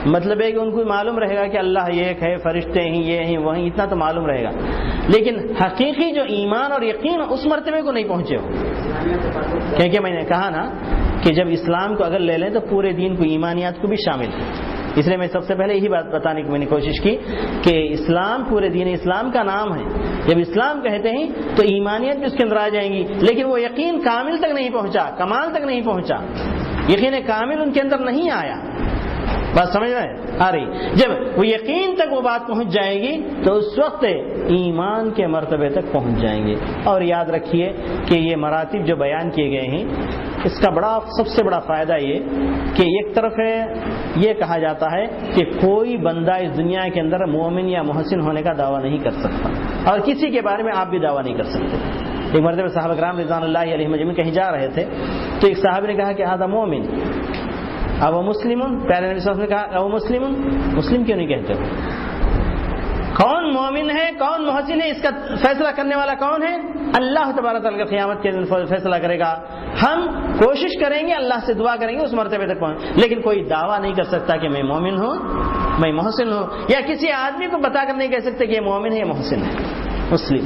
مطلب ہے کہ ان کو معلوم رہے گا کہ اللہ ایک ہے، فرشتے ہیں، یہ ہیں، وہ ہیں، اتنا تو معلوم رہے گا، لیکن حقیقی جو ایمان اور یقین اس مرتبے کو نہیں پہنچے ہو، کیونکہ میں نے کہا نا کہ جب اسلام کو اگر لے لیں تو پورے دین کو، ایمانیات کو بھی شامل ہے، اس لیے میں سب سے پہلے یہی بات بتانے کی میں نے کوشش کی کہ اسلام پورے دین اسلام کا نام ہے، جب اسلام کہتے ہیں تو ایمانیت بھی اس کے اندر آ جائیں گی، لیکن وہ یقین کامل تک نہیں پہنچا، کمال تک نہیں پہنچا، یقین کامل ان کے اندر نہیں آیا، بات سمجھ میں آ رہی؟ جب وہ یقین تک وہ بات پہنچ جائے گی تو اس وقت ایمان کے مرتبے تک پہنچ جائیں گے۔ اور یاد رکھیے کہ یہ مراتب جو بیان کیے گئے ہیں، اس کا سب سے بڑا فائدہ یہ کہ ایک طرف ہے یہ کہا جاتا ہے کہ کوئی بندہ اس دنیا کے اندر مومن یا محسن ہونے کا دعویٰ نہیں کر سکتا، اور کسی کے بارے میں آپ بھی دعویٰ نہیں کر سکتے۔ ایک مرتبہ صحابہ کرام رضوان اللہ علیہم مجمعین کہیں جا رہے تھے تو ایک صحابی نے کہا کہ ہذا مومن اب وہ مسلم، پیارے نبی صلی اللہ علیہ وسلم نے کہا اب وہ مسلم کیوں نہیں کہتے ہو؟ کون مومن ہے، کون محسن ہے، اس کا فیصلہ کرنے والا کون ہے؟ اللہ تبارک تعالیٰ کا قیامت کے دن فیصلہ کرے گا۔ ہم کوشش کریں گے، اللہ سے دعا کریں گے اس مرتبے تک پہنچ، لیکن کوئی دعویٰ نہیں کر سکتا کہ میں مومن ہوں، میں محسن ہوں، یا کسی آدمی کو بتا کر نہیں کہہ سکتے کہ یہ مومن ہے، یہ محسن ہے، مسلم،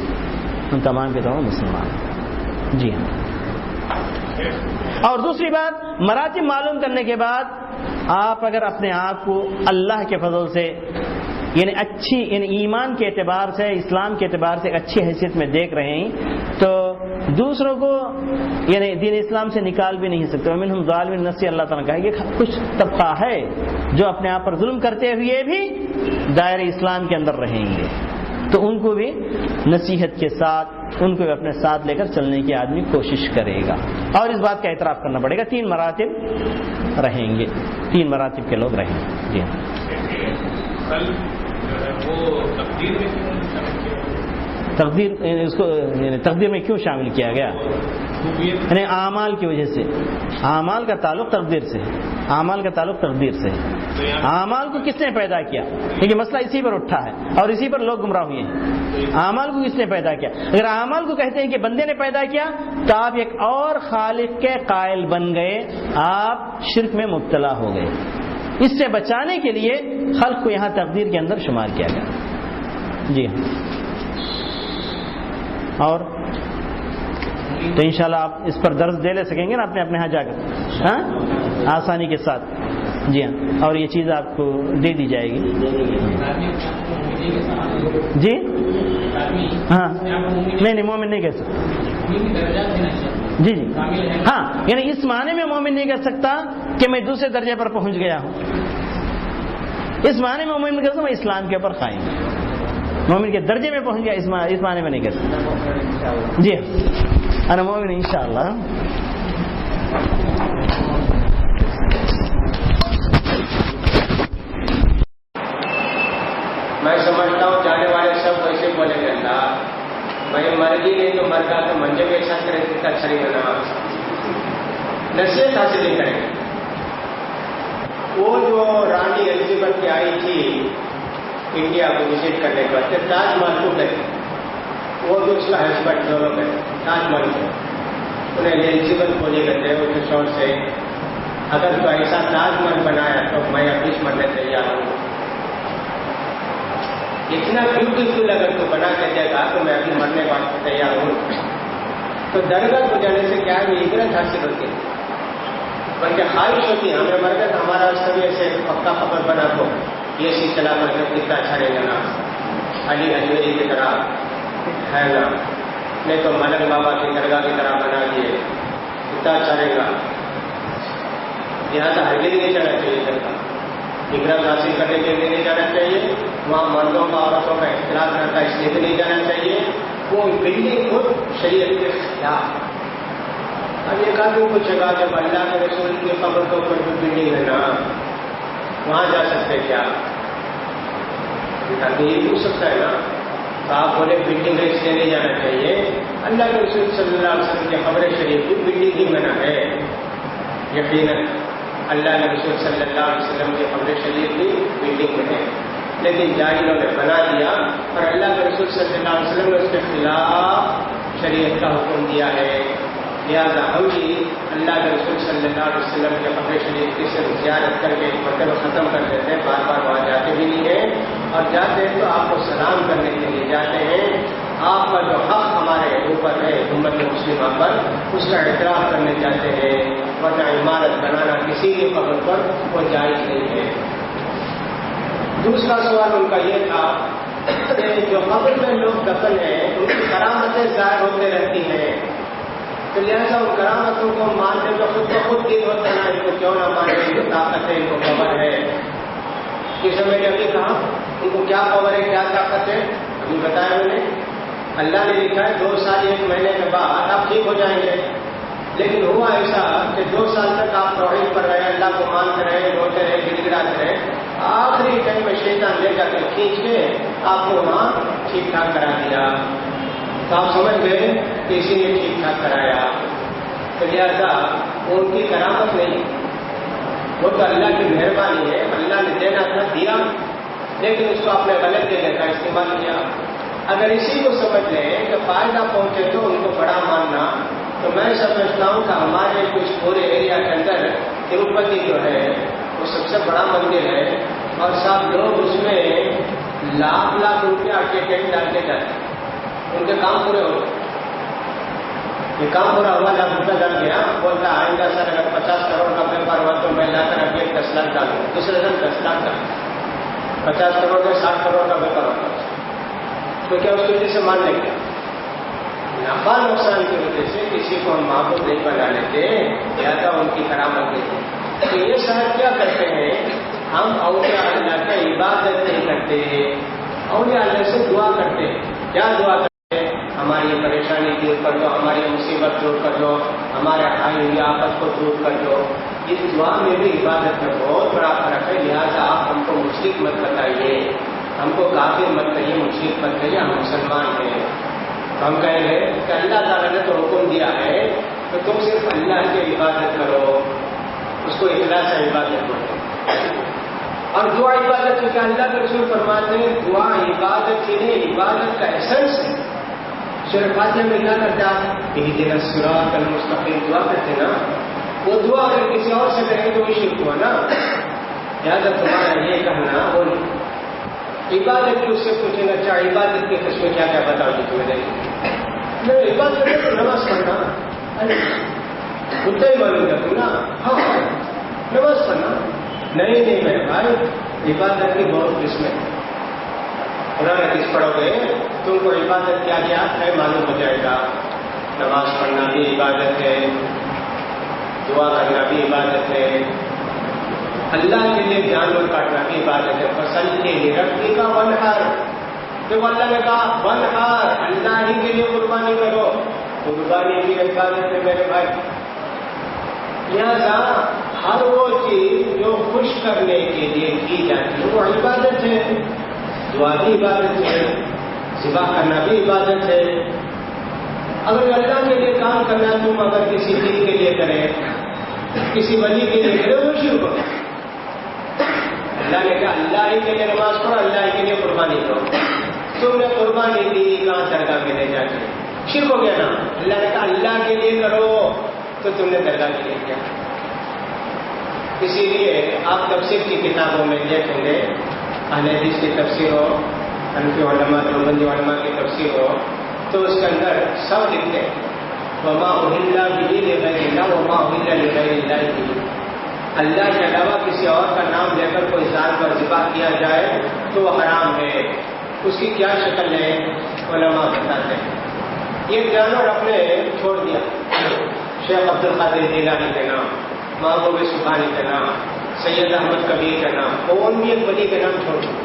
ہم تمام کے تمام مسلمان۔ جی ہاں۔ اور دوسری بات، مراتب معلوم کرنے کے بعد آپ اگر اپنے آپ کو اللہ کے فضل سے یعنی اچھی یعنی ایمان کے اعتبار سے، اسلام کے اعتبار سے اچھی حیثیت میں دیکھ رہے ہیں تو دوسروں کو یعنی دین اسلام سے نکال بھی نہیں سکتے۔ ومنہم ظالم نفسہ، اللہ تعالیٰ کہا کہ کچھ طبقہ ہے جو اپنے آپ پر ظلم کرتے ہوئے بھی دائرہ اسلام کے اندر رہیں گے، تو ان کو بھی نصیحت کے ساتھ ان کو اپنے ساتھ لے کر چلنے کی آدمی کوشش کرے گا، اور اس بات کا اعتراف کرنا پڑے گا 3 مراتب رہیں گے، 3 مراتب کے لوگ رہیں گے۔ جی ہاں۔ تقدیر اس کو تقدیر میں کیوں شامل کیا گیا؟ یعنی اعمال کی وجہ سے، اعمال کا تعلق تقدیر سے ہے، اعمال کا تعلق تقدیر سے ہے۔ اعمال کو کس نے پیدا کیا؟ کیونکہ مسئلہ اسی پر اٹھا ہے اور اسی پر لوگ گمراہ ہوئے ہیں۔ اعمال کو کس نے پیدا کیا؟ اگر اعمال کو کہتے ہیں کہ بندے نے پیدا کیا تو آپ ایک اور خالق کے قائل بن گئے، آپ شرک میں مبتلا ہو گئے۔ اس سے بچانے کے لیے خلق کو یہاں تقدیر کے اندر شمار کیا گیا۔ جی ہاں۔ اور تو انشاءاللہ آپ اس پر درس دے لے سکیں گے نا اپنے اپنے ہاں جا کر، ہاں، آسانی کے ساتھ۔ جی ہاں، اور یہ چیز آپ کو دے دی جائے گی۔ جی ہاں، نہیں مومن نہیں کہہ سکتا۔ جی جی ہاں، یعنی اس معنی میں مومن نہیں کہہ سکتا کہ میں دوسرے درجے پر پہنچ گیا ہوں، اس معنی میں مومن کہہ سکتا میں اسلام کے اوپر قائم ہوں، مومن کے درجے میں پہنچ گیا، اس معنی میں نہیں کہہ سکتا۔ جی انا مومن انشاءاللہ۔ میں سمجھتا ہوں جانے والے سب ویسے بولے گا بھائی مرضی نہیں تو مرگا تو منجے میں اچھا کرے گا، اچھا نہیں کرنا، نصیحت حاصل نہیں کرے گا۔ وہ جو رانی الزبتھ کی آئی تھی انڈیا کو وزٹ کرنے کے بعد تاج محل کو گئے، وہ بھی اس کا ہسبینڈ دونوں گئے تاج محل کو، انہیں ایلیجیبل بولے کرتے ہیں اس شور سے، اگر تو ایسا تاج محل بنایا تو میں ابھی مرنے تیار ہوں، اتنا بیوٹیفل اگر تو بنا کے دے گا تو میں ابھی مرنے واسطے تیار ہوں. تو درگاہ کو جانے سے کیا ہے، عبرت حاصل ہوتی ہے، بلکہ خواہش ہوتی ہے ہمیں مر گئے تو ہمارا سب ایسے پکا خبر بنا دو، یہ سی چلا کر کے کتنا اچھا رہے گا نا، علی حجویری کی طرح ہے نا، نہیں تو ملک بابا کی درگاہ کی طرح بنا دیے کتنا اچھا رہے گا. لہٰذا ہرگز نہیں جانا چاہیے درگاہ، عبرت حاصل کرنے کے لیے نہیں جانا چاہیے، وہاں مردوں کا عورتوں کا اختلاف رہتا ہے اس لیے بھی نہیں جانا چاہیے. وہ بلڈنگ خود شریعت کے خلاف. اب ایک آدمی پوچھے گا جب اللہ کے رسول کی قبر کے اوپر بھی بلڈنگ ہے نا، وہاں جا سکتے کیا؟ یہ پوچھ سکتا ہے نا. تو آپ بولے بلڈنگ ہے اس لیے نہیں جانا چاہیے، اللہ کے رسول صلی اللہ علیہ وسلم کی قبر شریف کی بلڈنگ ہی بنا ہے. یقیناً اللہ کے رسول صلی اللہ علیہ وسلم کی قبر شریف کی بلڈنگ میں ہے، لیکن جاہلوں نے بنا دیا اور اللہ کے رسول صلی اللہ علیہ وسلم نے اس کے خلاف شریعت کا حکم دیا ہے. لہٰذا ہم بھی اللہ کے رسول صلی اللہ علیہ وسلم کے قبر شریف کی صرف زیارت کر کے مرتبہ ختم کر دیتے ہیں، بار بار وہاں جاتے بھی نہیں ہیں، اور جاتے ہیں تو آپ کو سلام کرنے کے لیے جاتے ہیں. آپ کا جو حق ہمارے اوپر ہے امت مسلمہ پر، اس کا اعتراف کرنے جاتے ہیں، ورنہ عمارت بنانا کسی بھی قبر پر وہ جائز نہیں ہے. دوسرا سوال ان کا یہ تھا کہ جو قبر میں لوگ دفن ہیں ان کی کرامتیں ظاہر ہوتے رہتی ہیں، تو لہٰذا ان کرامتوں کو ماننے میں خود بخود دل ہوتا ہے، ان کو کیوں نہ مانے، ان کو طاقت ہے، ان کو پاور ہے. جسے میں نے ابھی کہا ان کو کیا پاور ہے، کیا طاقت ہے، ابھی بتایا میں نے. اللہ نے لکھا ہے 2 سال 1 مہینے کے بعد آپ ٹھیک ہو جائیں گے، لیکن ہوا ایسا کہ 2 سال تک آپ توحید پر رہے، اللہ کو مانتے رہے، روتے رہے، گڑ گڑاتے رہے، آخری ٹائم میں شیطان لے جا کر کھینچ کے آپ کو وہاں ٹھیک ٹھاک کرا دیا. تو آپ سمجھ گئے کہ اسی نے ٹھیک ٹھاک کرایا. تو لہٰذا وہ ان کی کرامت نہیں، وہ تو اللہ کی مہربانی ہے، اللہ نے دینا تھا دیا، لیکن اس کو اپنے غلط جگہ کا استعمال کیا. اگر اسی کو سمجھ لیں کہ فائدہ پہنچے تو ان کو بڑا ماننا، تو میں سمجھتا ہوں کہ ہمارے کچھ پورے ایریا کے اندر تروپتی جو ہے وہ سب سے بڑا مندر ہے، اور سب لوگ اس میں لاکھ روپیہ ٹکٹ ڈال کے جاتے ہیں، ان کے کام پورے ہو گئے. یہ کام پورا ہوا، لاکھ روپیہ ڈال گیا، بولتا آئندہ سر اگر 50 کروڑ کا پیپر ہوا تو میں لا کر ابھی 10 لاکھ ڈالوں، دوسرے دن 10 لاکھ ڈالوں. 50 کروڑ کا 60 کروڑ کا پیپر ہوتا ہے، تو کیا اس کی وجہ سے مان لیں گے؟ نفع نقصان کی وجہ سے کسی کو ہم معبود نہیں بنا لیتے، لہٰذا ان کی کرامت نہیں. تو یہ صاحب کیا کرتے ہیں، ہم اولیاء اللہ کی عبادت نہیں کرتے، اولیاء اللہ سے دعا کرتے ہیں. کیا دعا کرتے ہیں؟ ہماری پریشانی دور کر دو، ہماری مصیبت دور کر دو، ہمارے آئی ہوئی آفت کو دور کر دو. اس دعا میں بھی عبادت میں بہت بڑا فرق ہے. لہٰذا آپ ہم کو مشرک مت بتائیے، ہم کو کافر مت کہیے، مشرک مت کہیے، ہم مسلمان ہیں. ہم کہیں گے کہ اللہ تعالیٰ نے تو حکم دیا ہے تو تم صرف اللہ کی عبادت کرو، اس کو اخلاص سے عبادت کرو. اور دعا عبادت کیونکہ اللہ کے رسول فرماتے ہیں دعا عبادت ہی نہیں، عبادت کا ایسنس ہے. سورہ فاتحہ میں کیا کرتا ہے، اہدنا الصراط المستقیم دعا کرتے نا، وہ دعا اگر کسی اور سے کریں تو وہ شرک ہوا نا. لہٰذا تمہارا یہ کہنا وہ عبادت کی اس سے پوچھیں گا اچھا عبادت کی قسمیں کیا کیا بتاؤ گی تمہیں نہیں عبادت تو نماز پڑھنا اتنا ہی معلوم کر تم نا، ہاں نماز پڑھنا نہیں میرے بھائی، عبادت کی بہت قسمیں. قرآن حدیث پڑھو گے تم کو عبادت کیا کیا ہے معلوم ہو جائے گا. نماز پڑھنا بھی عبادت ہے، دعا کرنا بھی عبادت ہے، اللہ کے لیے جانور کاٹنا بھی عبادت ہے. فصل کے لیے رکھنے کا ونہار، جب اللہ نے کہا ونہار اللہ ہی کے لیے قربانی کرو، قربانی کی عبادت ہے میرے بھائی. لہٰذا ہر وہ چیز جو خوش کرنے کے لیے کی جاتی ہے وہ عبادت ہے. دعا بھی عبادت ہے، ذبح کرنا بھی عبادت ہے. اگر اللہ کے لیے کام کرنا تم اگر کسی چیز کے لیے کرے، کسی ولی کے لیے کرے وہ شروع کرو. اللہ نے کہا اللہ ہی کے لیے نماز پڑھو، اللہ ہی کے لیے قربانی کرو. تم نے قربانی دی کہاں درگاہ میں لے جا کے، شرک ہو گیا نا. اللہ نے کہا اللہ کے لیے کرو تو تم نے درگاہ کے لیے کیا. اسی لیے آپ تفسیر کی کتابوں میں دیکھیں گے، اہل حدیث کی تفسیر ہو، حنفی علماء دیوبندی علماء کی تفسیر ہو، تو اس کے اندر سب لکھتے ہیں وما اہل بہ لغیر اللہ وما اہل لغیر اللہ بہ. اللہ کے علاوہ کسی اور کا نام لے کر کوئی جانور ذبح کیا جائے تو وہ حرام ہے. اس کی کیا شکل ہے علماء بتاتے ہیں. یہ جانور اپنے چھوڑ دیا شیخ عبد القادر جیلانی کے نام، محبوب سبحانی کے نام، سید احمد کبیر کے نام، کون بھی ایک ولی کے نام چھوڑ دیا.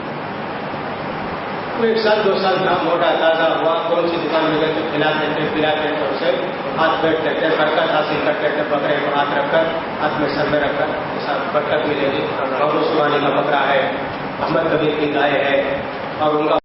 وہ 1 سال 2 سال کا موٹا تازہ ہوا، کون سی دکان میں گئے تو کھلاتے تھے پلاتے تھے، اسے ہاتھ بیٹھتے تھے، برکت حاصل کرتے تھے. بکرے کو ہاتھ رکھ کر ہاتھ میں سر میں رکھ کر برکت ملے گی. محبوب سبحانی کا بکرا ہے، احمد کبیر کی گائے ہے، اور ان کا